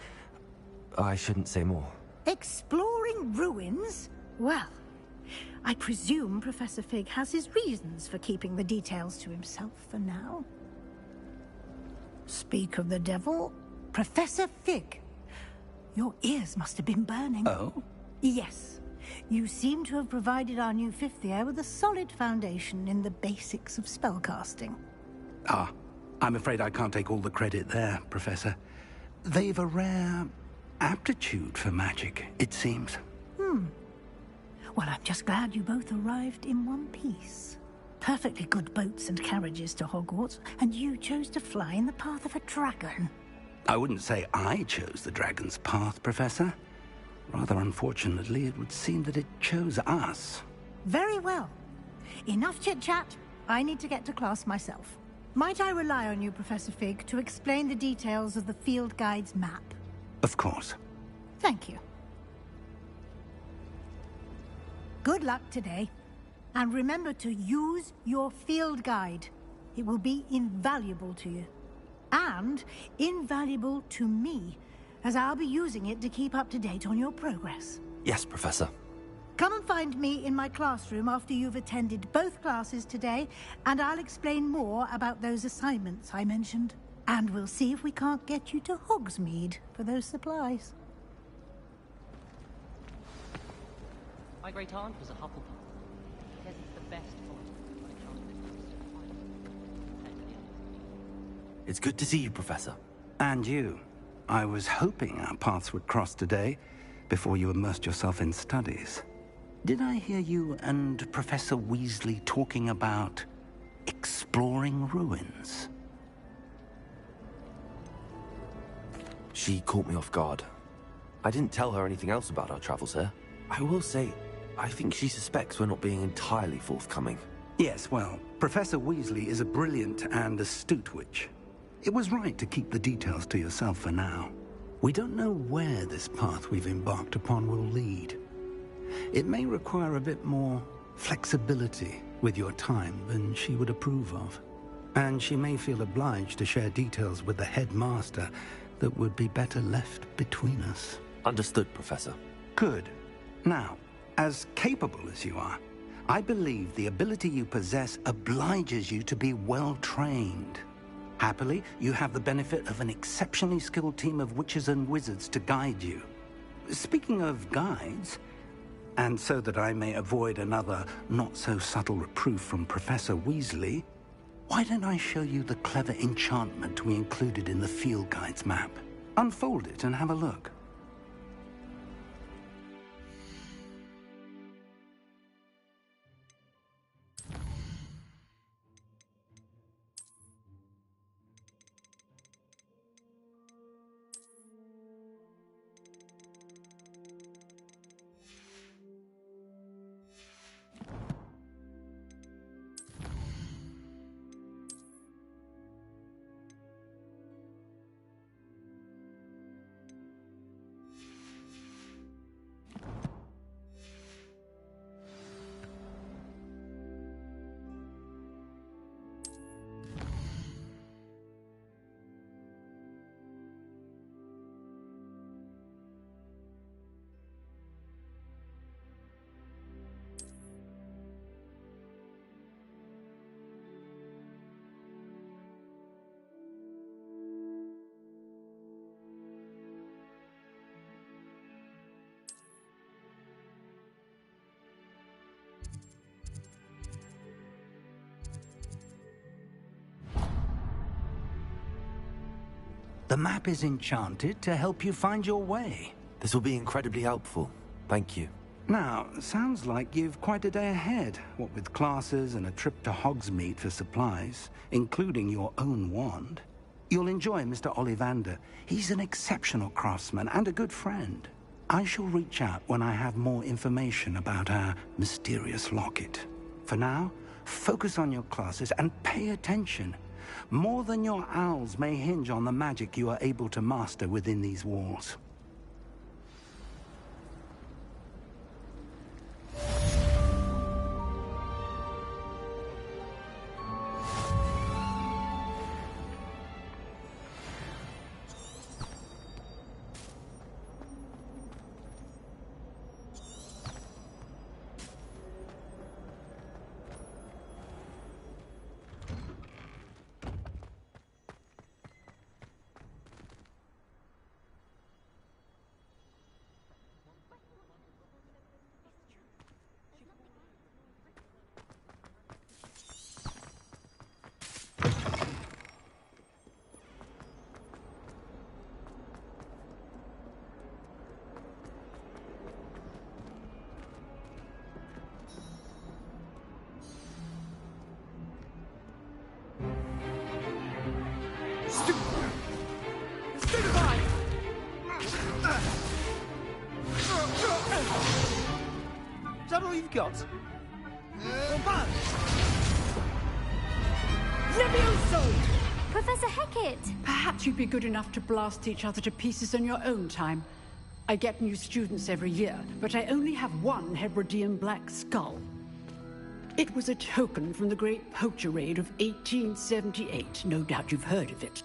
I shouldn't say more. Exploring ruins? Well, I presume Professor Fig has his reasons for keeping the details to himself for now. Speak of the devil, Professor Fig. Your ears must have been burning. Oh? Yes. You seem to have provided our new fifth year with a solid foundation in the basics of spellcasting. Ah, I'm afraid I can't take all the credit there, Professor. They've a rare aptitude for magic, it seems. Well, I'm just glad you both arrived in one piece. Perfectly good boats and carriages to Hogwarts, and you chose to fly in the path of a dragon. I wouldn't say I chose the dragon's path, Professor. Rather unfortunately, it would seem that it chose us. Very well. Enough chit-chat. I need to get to class myself. Might I rely on you, Professor Fig, to explain the details of the field guide's map? Of course. Thank you. Good luck today. And remember to use your field guide. It will be invaluable to you. And invaluable to me, as I'll be using it to keep up to date on your progress. Yes, Professor. Come and find me in my classroom after you've attended both classes today, and I'll explain more about those assignments I mentioned. And we'll see if we can't get you to Hogsmeade for those supplies. My great aunt was a Hufflepuff. Says it's the best font. It's good to see you, Professor. And you. I was hoping our paths would cross today, before you immersed yourself in studies. Did I hear you and Professor Weasley talking about exploring ruins? She caught me off guard. I didn't tell her anything else about our travels here. I will say, I think she suspects we're not being entirely forthcoming. Yes, well, Professor Weasley is a brilliant and astute witch. It was right to keep the details to yourself for now. We don't know where this path we've embarked upon will lead. It may require a bit more flexibility with your time than she would approve of. And she may feel obliged to share details with the headmaster that would be better left between us. Understood, Professor. Good. Now, as capable as you are, I believe the ability you possess obliges you to be well trained. Happily, you have the benefit of an exceptionally skilled team of witches and wizards to guide you. Speaking of guides, and so that I may avoid another not-so-subtle reproof from Professor Weasley, why don't I show you the clever enchantment we included in the field guide's map? Unfold it and have a look. The map is enchanted to help you find your way. This will be incredibly helpful. Thank you. Now, sounds like you've quite a day ahead, what with classes and a trip to Hogsmeade for supplies, including your own wand. You'll enjoy Mr. Ollivander. He's an exceptional craftsman and a good friend. I shall reach out when I have more information about our mysterious locket. For now, focus on your classes and pay attention. More than your owls may hinge on the magic you are able to master within these walls. Is that all you've got? Levioso! Professor Hecat! Perhaps you'd be good enough to blast each other to pieces in your own time. I get new students every year, but I only have one Hebridean black skull. It was a token from the Great Poacher Raid of 1878. No doubt you've heard of it.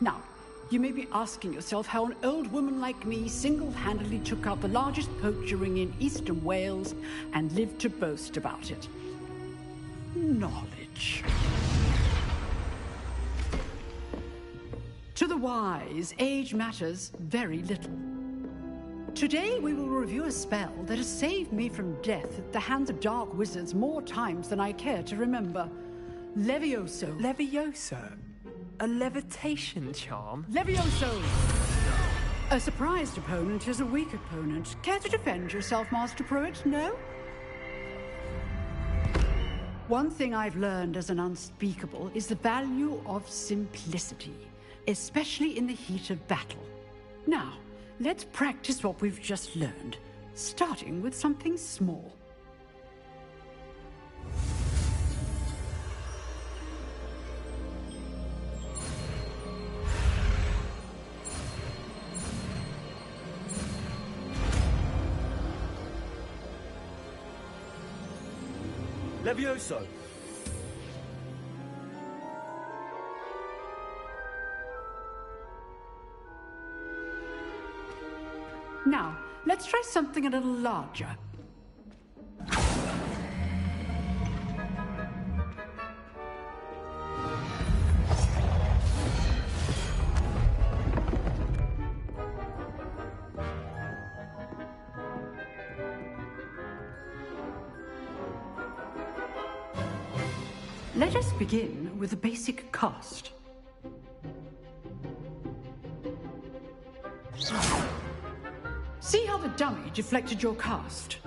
Now, you may be asking yourself how an old woman like me single-handedly took out the largest poacher ring in eastern Wales and lived to boast about it. Knowledge. To the wise, age matters very little. Today we will review a spell that has saved me from death at the hands of dark wizards more times than I care to remember. Levioso. Levioso? A levitation charm? Levioso! A surprised opponent is a weak opponent. Care to defend yourself, Master Pruitt? No? One thing I've learned as an unspeakable is the value of simplicity, especially in the heat of battle. Now, let's practice what we've just learned, starting with something small. Levioso! Now, let's try something a little larger. Let us begin with a basic cast. See how the dummy deflected your cast?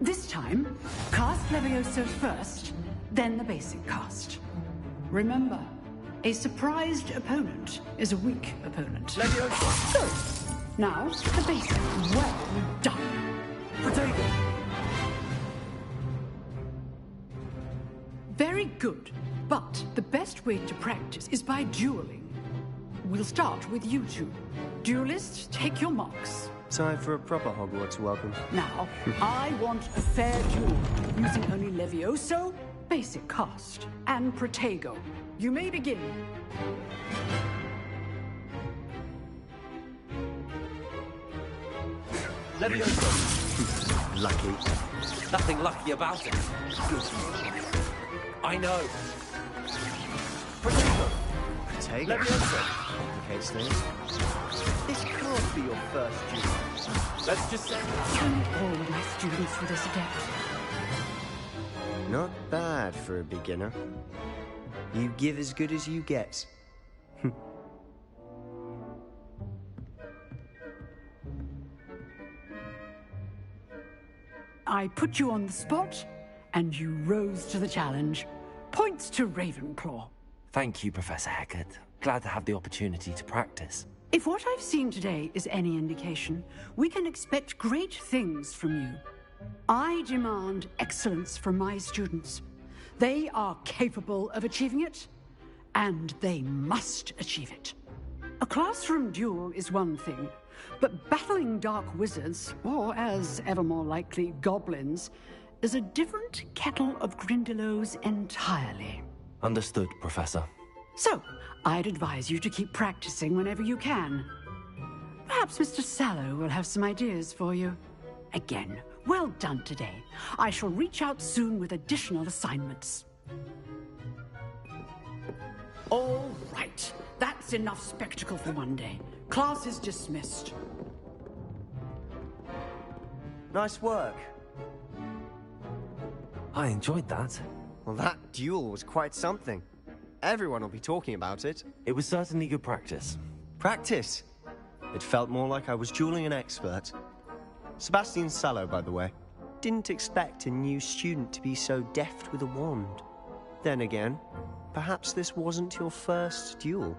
This time, cast Levioso first, then the basic cast. Remember, a surprised opponent is a weak opponent. Levioso! Good. Now, the basic. Well done. Potato! Very good, but the best way to practice is by dueling. We'll start with you two. Duelists, take your marks. Time for a proper Hogwarts welcome. Now, I want a fair duel, using only Levioso, basic cast, and Protego. You may begin. Levioso! Lucky. Nothing lucky about it. Good. I know. Protego! Protego? Levioso! Complicates things. This can't be your first duel. Let's just say... I need all of my students for this adept. Not bad for a beginner. You give as good as you get. I put you on the spot, and you rose to the challenge. Points to Ravenclaw. Thank you, Professor Hecat. Glad to have the opportunity to practice. If what I've seen today is any indication, we can expect great things from you. I demand excellence from my students. They are capable of achieving it, and they must achieve it. A classroom duel is one thing, but battling dark wizards, or as ever more likely, goblins, is a different kettle of Grindylows entirely. Understood, Professor. So, I'd advise you to keep practicing whenever you can. Perhaps Mr. Sallow will have some ideas for you. Again, well done today. I shall reach out soon with additional assignments. All right. That's enough spectacle for one day. Class is dismissed. Nice work. I enjoyed that. Well, that duel was quite something. Everyone will be talking about it. It was certainly good practice. Practice? It felt more like I was dueling an expert. Sebastian Sallow, by the way. Didn't expect a new student to be so deft with a wand. Then again, perhaps this wasn't your first duel.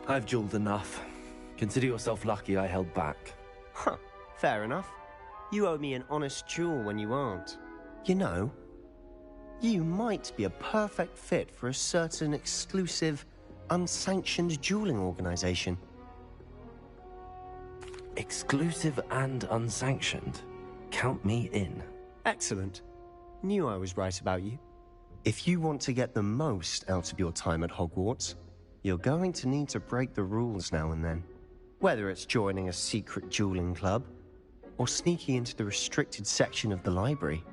I've dueled enough. Consider yourself lucky I held back. Huh, fair enough. You owe me an honest duel when you aren't. You know, you might be a perfect fit for a certain exclusive, unsanctioned dueling organization. Exclusive and unsanctioned? Count me in. Excellent. Knew I was right about you. If you want to get the most out of your time at Hogwarts, you're going to need to break the rules now and then. Whether it's joining a secret dueling club, or sneaking into the restricted section of the library,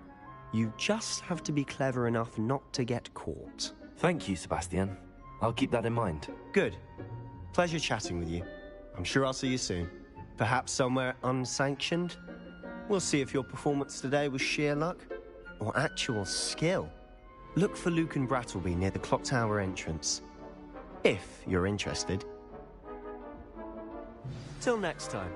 you just have to be clever enough not to get caught. Thank you, Sebastian. I'll keep that in mind. Good. Pleasure chatting with you. I'm sure I'll see you soon. Perhaps somewhere unsanctioned? We'll see if your performance today was sheer luck or actual skill. Look for Luke and Brattleby near the clock tower entrance. If you're interested. Till next time.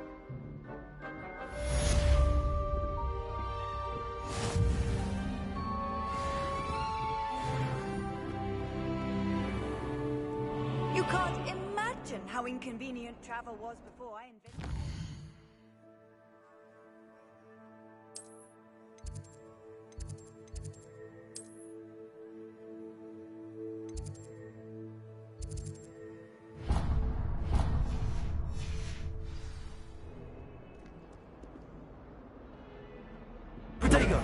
You can't imagine how inconvenient travel was before I invented... Protego!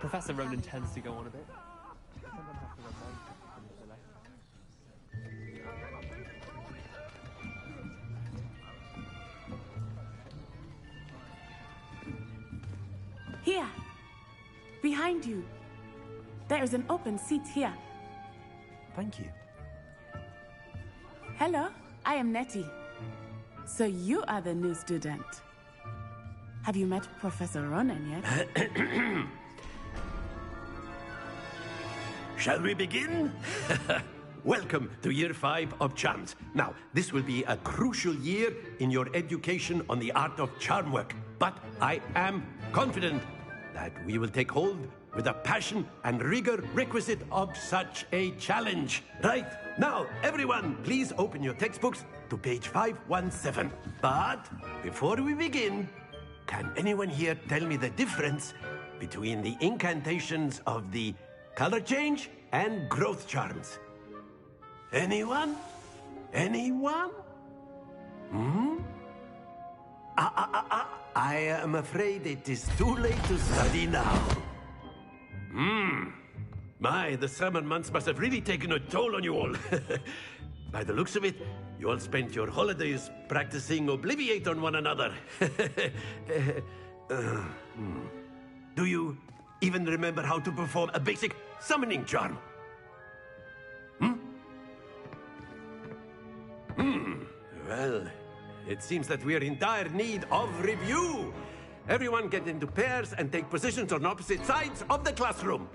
Professor Ronan tends to go on a bit. Here, behind you. There is an open seat here. Thank you. Hello, I am Nettie. So you are the new student. Have you met Professor Ronan yet? Shall we begin? Welcome to Year 5 of Charms. Now, this will be a crucial year in your education on the art of charm work. But I am confident that we will take hold with the passion and rigor requisite of such a challenge. Right, now, everyone, please open your textbooks to page 517. But before we begin, can anyone here tell me the difference between the incantations of the color change and growth charms? Anyone? Anyone? I am afraid it is too late to study now. My, the summer months must have really taken a toll on you all. By the looks of it, you all spent your holidays practicing Obliviate on one another. Do you even remember how to perform a basic summoning charm? Well, it seems that we are in dire need of review. Everyone get into pairs and take positions on opposite sides of the classroom.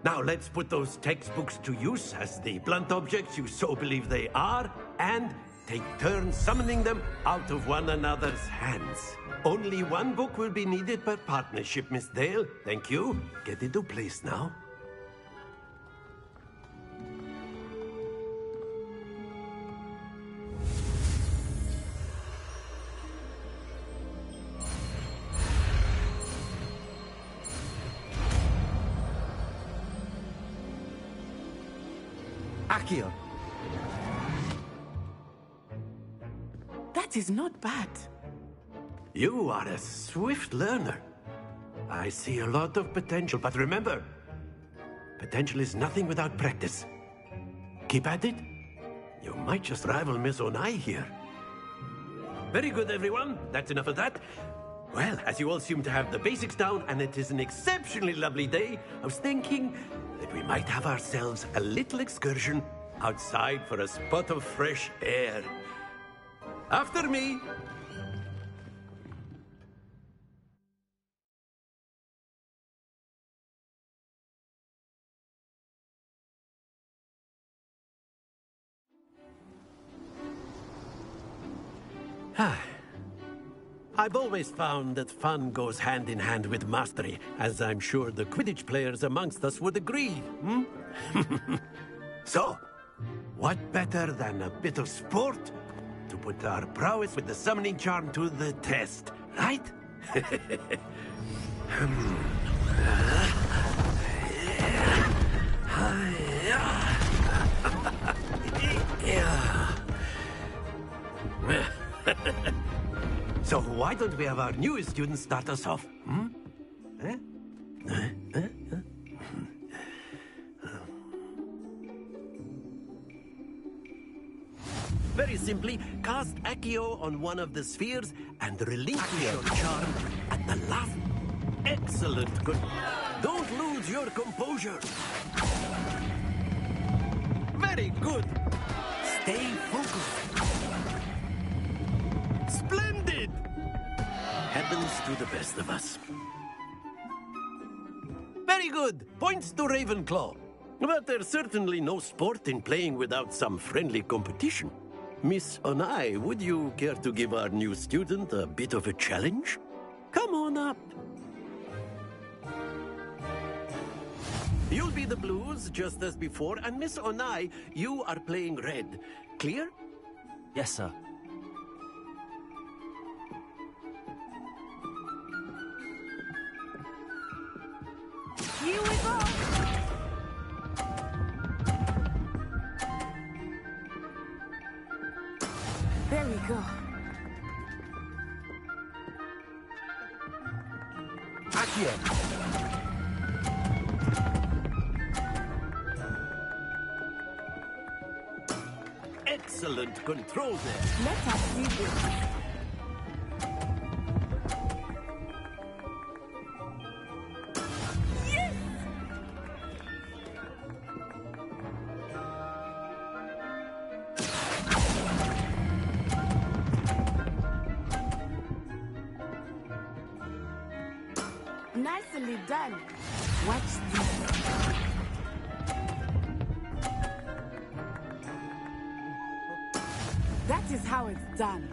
Now let's put those textbooks to use as the blunt objects you so believe they are, and take turns summoning them out of one another's hands. Only one book will be needed per partnership, Miss Dale. Thank you. Get into place now. Accio. That is not bad. You are a swift learner. I see a lot of potential, but remember, potential is nothing without practice. Keep at it. You might just rival Miss Onai here. Very good, everyone. That's enough of that. Well, as you all seem to have the basics down, and it is an exceptionally lovely day, I was thinking that we might have ourselves a little excursion outside for a spot of fresh air. After me. I've always found that fun goes hand in hand with mastery, as I'm sure the Quidditch players amongst us would agree, So, what better than a bit of sport to put our prowess with the summoning charm to the test, right? So why don't we have our newest student start us off? Very simply, cast Accio on one of the spheres and relinquish your charm at the last. Excellent. Good. Don't lose your composure. Very good. Stay focused. Splendid! Happens to the best of us. Very good. Points to Ravenclaw. But there's certainly no sport in playing without some friendly competition. Miss Onai, would you care to give our new student a bit of a challenge? Come on up. You'll be the blues, just as before, and Miss Onai, you are playing red. Clear? Yes, sir. Here we go! There we go. Accio. Excellent control there. Let us see this. Yes! Nicely done. Watch this. That is how it's done.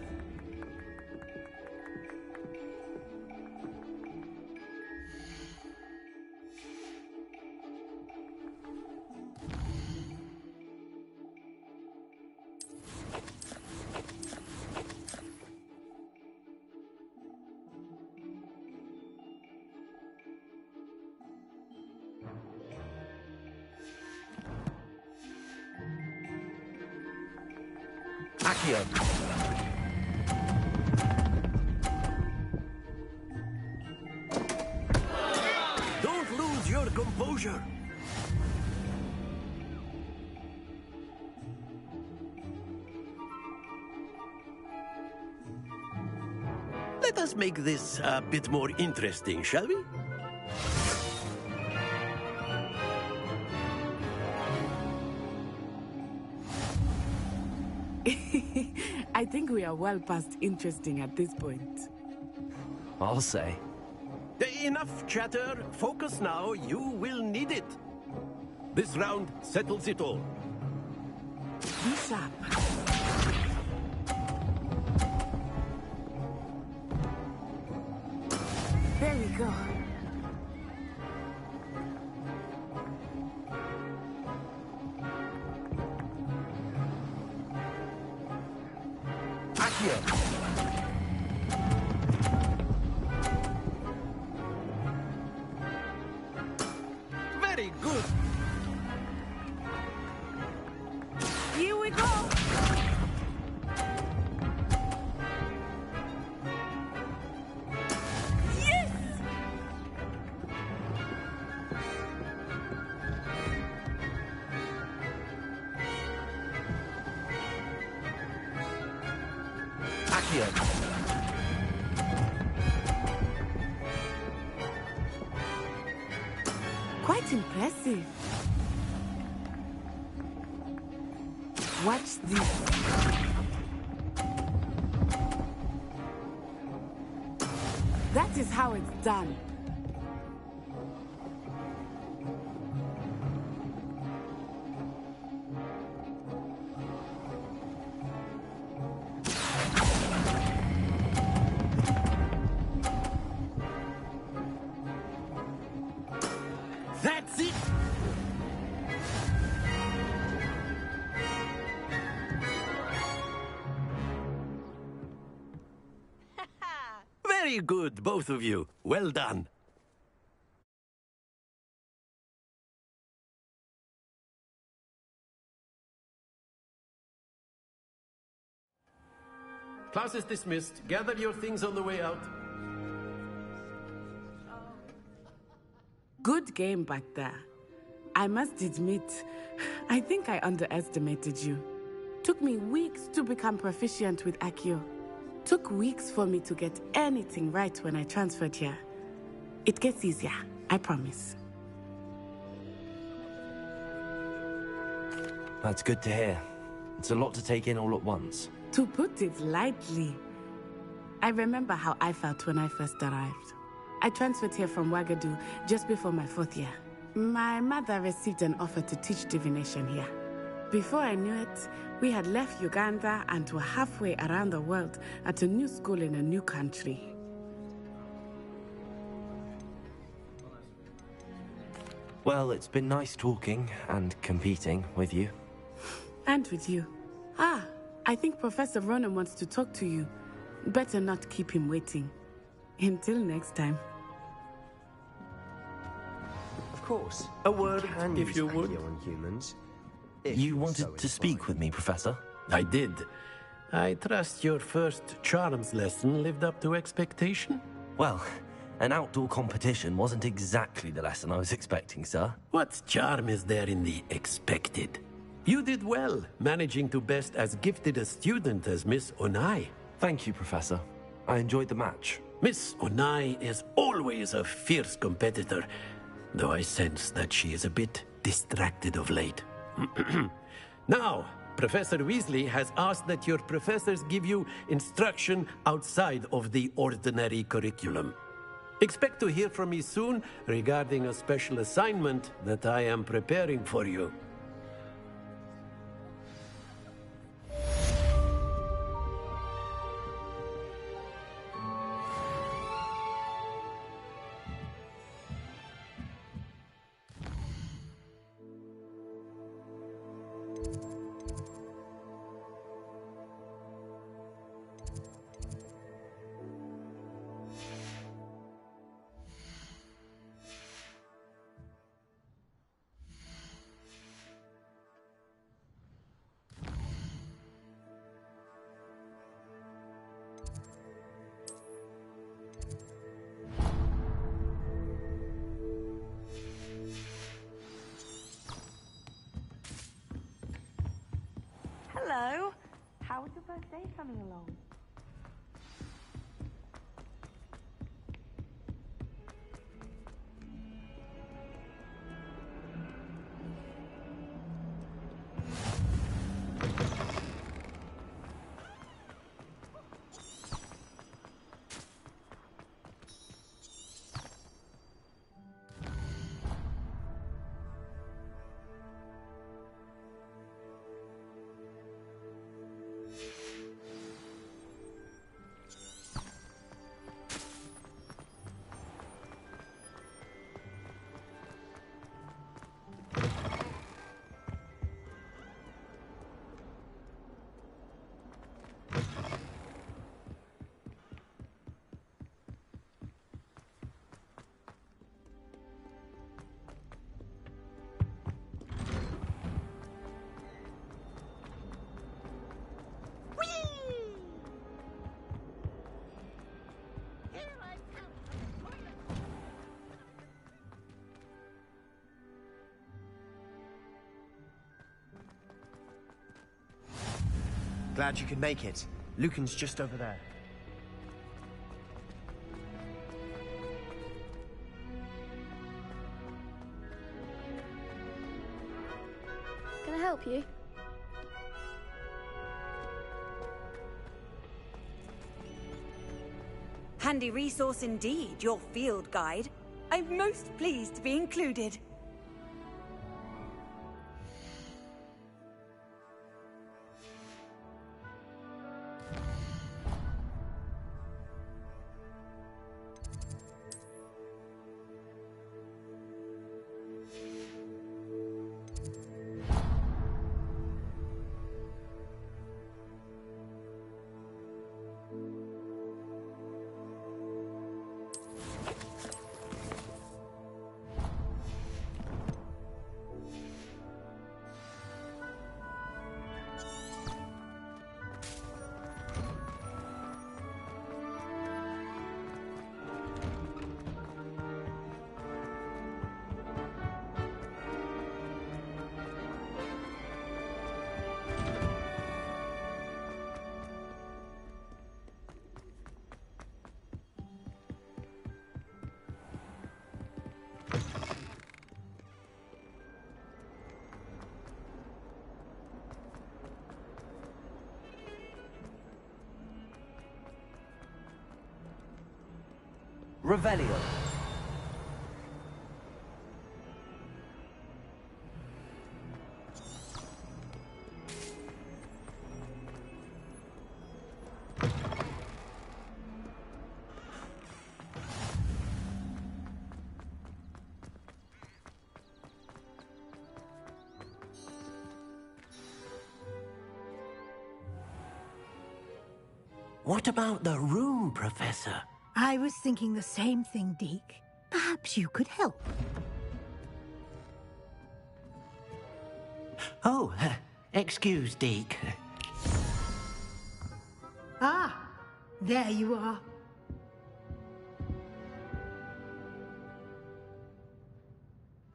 Accio. composure. Let us make this a bit more interesting, shall we? I think we are well past interesting at this point. I'll say. Enough chatter. Focus now. You will need it. This round settles it all. Be sharp. There we go. Very good. Here we go. Yes! Accio. Quite impressive. Watch this. That is how it's done. That's it. Very good, both of you. Well done. Class is dismissed. Gather your things on the way out. Good game back there. I must admit, I think I underestimated you. Took me weeks to become proficient with Accio. Took weeks for me to get anything right when I transferred here. It gets easier, I promise. That's good to hear. It's a lot to take in all at once. To put it lightly, I remember how I felt when I first arrived. I transferred here from Wagadu just before my 4th year. My mother received an offer to teach divination here. Before I knew it, we had left Uganda and were halfway around the world at a new school in a new country. Well, it's been nice talking and competing with you. And with you. Ah, I think Professor Ronan wants to talk to you. Better not keep him waiting. Until next time. Of course. A word, Can if use you would. Accio on humans. You wanted to speak with me, Professor? I did. I trust your first charms lesson lived up to expectation? Well, an outdoor competition wasn't exactly the lesson I was expecting, sir. What charm is there in the expected? You did well, managing to best as gifted a student as Miss Onai. Thank you, Professor. I enjoyed the match. Miss Onai is always a fierce competitor, though I sense that she is a bit distracted of late. Now, Professor Weasley has asked that your professors give you instruction outside of the ordinary curriculum. Expect to hear from me soon regarding a special assignment that I am preparing for you. first day coming along? Glad you could make it. Lucan's just over there. Can I help you? Handy resource indeed, your field guide. I'm most pleased to be included. Revelio. What about the room, Professor? I was thinking the same thing, Deke. Perhaps you could help. Oh, excuse, Deke. Ah, there you are.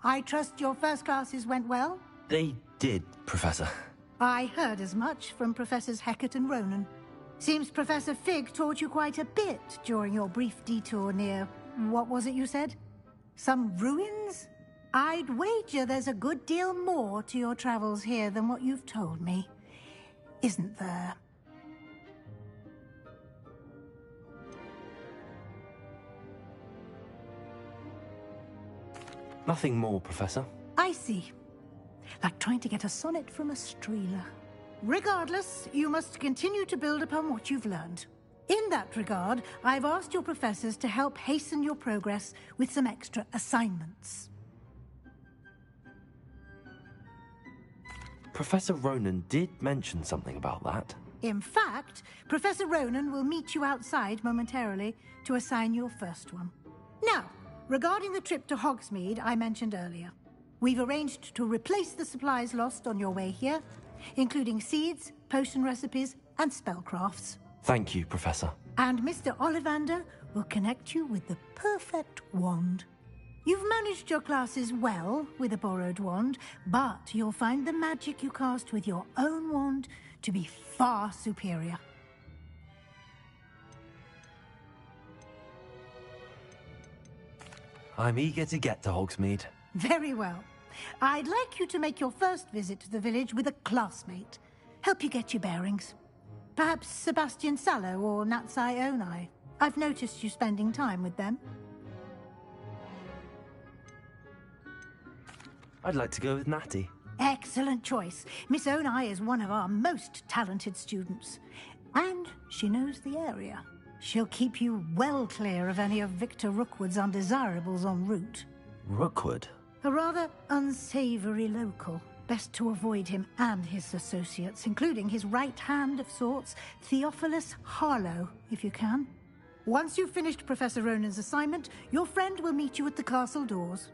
I trust your first classes went well? They did, Professor. I heard as much from Professors Hecat and Ronan. Seems Professor Fig taught you quite a bit during your brief detour near... what was it you said? Some ruins? I'd wager there's a good deal more to your travels here than what you've told me. Isn't there? Nothing more, Professor. I see. Like trying to get a sonnet from a streeler. Regardless, you must continue to build upon what you've learned. In that regard, I've asked your professors to help hasten your progress with some extra assignments. Professor Ronan did mention something about that. In fact, Professor Ronan will meet you outside momentarily to assign your first one. Now, regarding the trip to Hogsmeade I mentioned earlier, we've arranged to replace the supplies lost on your way here, including seeds, potion recipes, and spellcrafts. Thank you, Professor. And Mr. Ollivander will connect you with the perfect wand. You've managed your classes well with a borrowed wand, but you'll find the magic you cast with your own wand to be far superior. I'm eager to get to Hogsmeade. Very well. I'd like you to make your first visit to the village with a classmate. Help you get your bearings. Perhaps Sebastian Sallow or Natsai Onai. I've noticed you spending time with them. I'd like to go with Natty. Excellent choice. Miss Onai is one of our most talented students. And she knows the area. She'll keep you well clear of any of Victor Rookwood's undesirables en route. Rookwood? A rather unsavory local. Best to avoid him and his associates, including his right hand of sorts, Theophilus Harlow, if you can. Once you've finished Professor Ronan's assignment, your friend will meet you at the castle doors.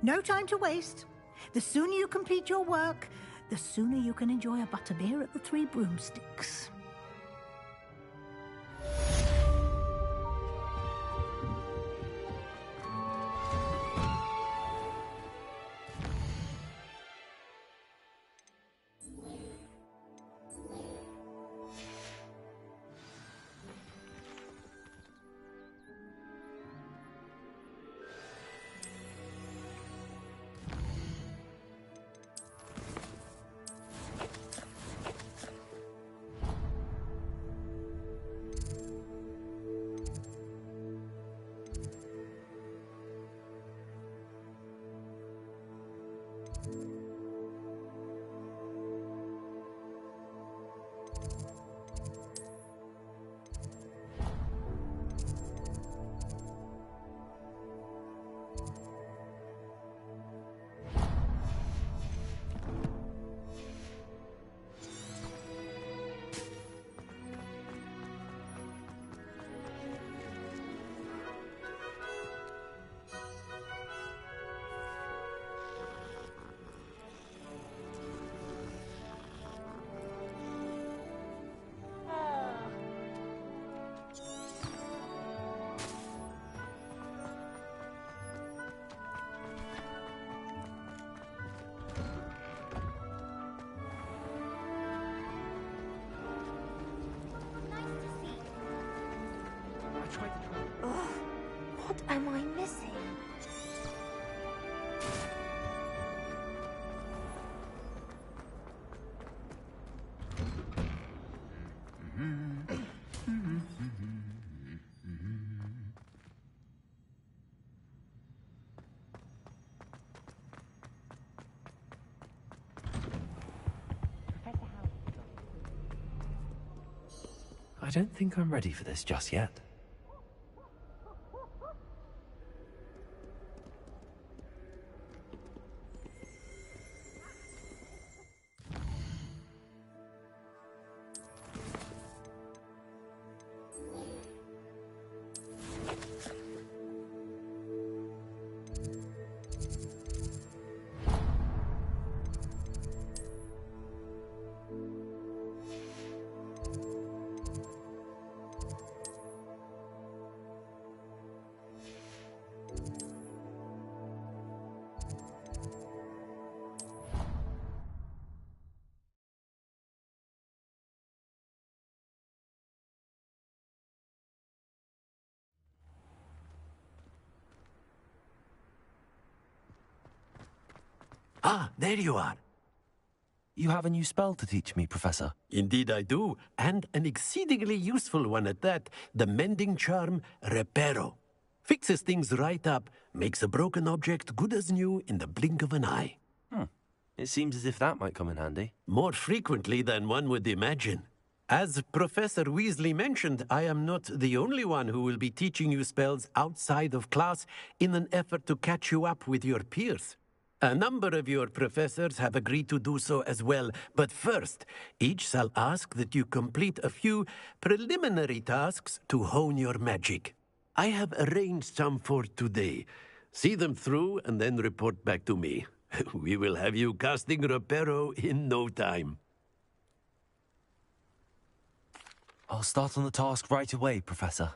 No time to waste. The sooner you complete your work, the sooner you can enjoy a butterbeer at the Three Broomsticks. What am I missing? I don't think I'm ready for this just yet. Ah, there you are. You have a new spell to teach me, Professor. Indeed I do, and an exceedingly useful one at that. The mending charm, Reparo. Fixes things right up, makes a broken object good as new in the blink of an eye. It seems as if that might come in handy. More frequently than one would imagine. As Professor Weasley mentioned, I am not the only one who will be teaching you spells outside of class in an effort to catch you up with your peers. A number of your professors have agreed to do so as well, but first, each shall ask that you complete a few preliminary tasks to hone your magic. I have arranged some for today. See them through and then report back to me. We will have you casting Reparo in no time. I'll start on the task right away, Professor.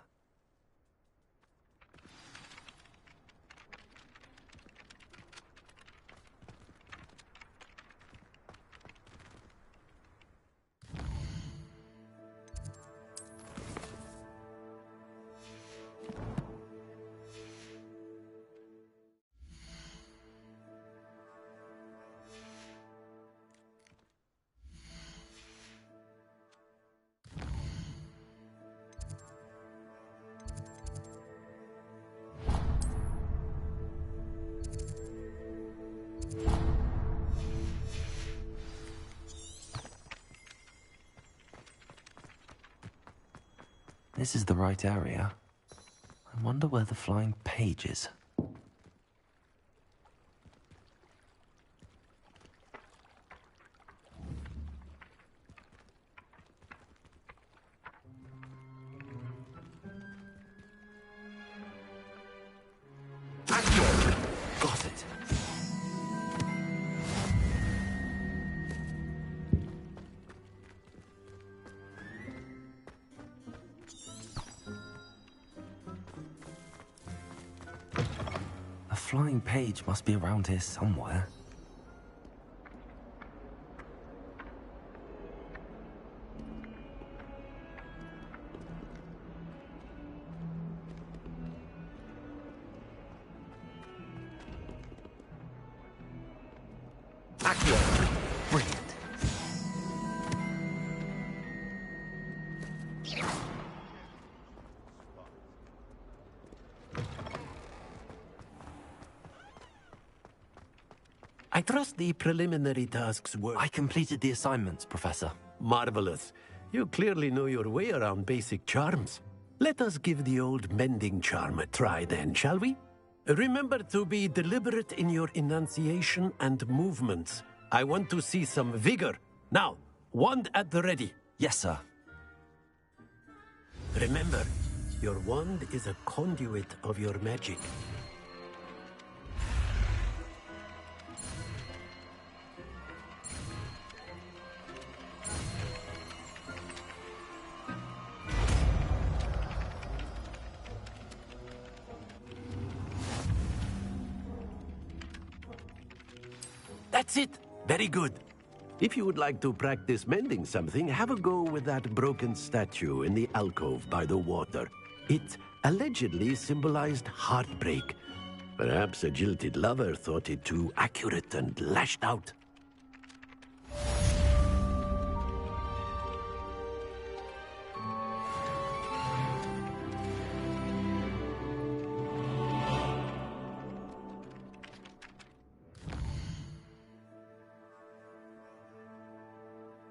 This is the right area. I wonder where the flying page is. Got it. A flying page must be around here somewhere. Brilliant. I trust the preliminary tasks were... I completed the assignments, Professor. Marvelous. You clearly know your way around basic charms. Let us give the old mending charm a try then, shall we? Remember to be deliberate in your enunciation and movements. I want to see some vigor. Now, wand at the ready. Yes, sir. Remember, your wand is a conduit of your magic. That's it. Very good. If you would like to practice mending something, have a go with that broken statue in the alcove by the water. It allegedly symbolized heartbreak. Perhaps a jilted lover thought it too accurate and lashed out.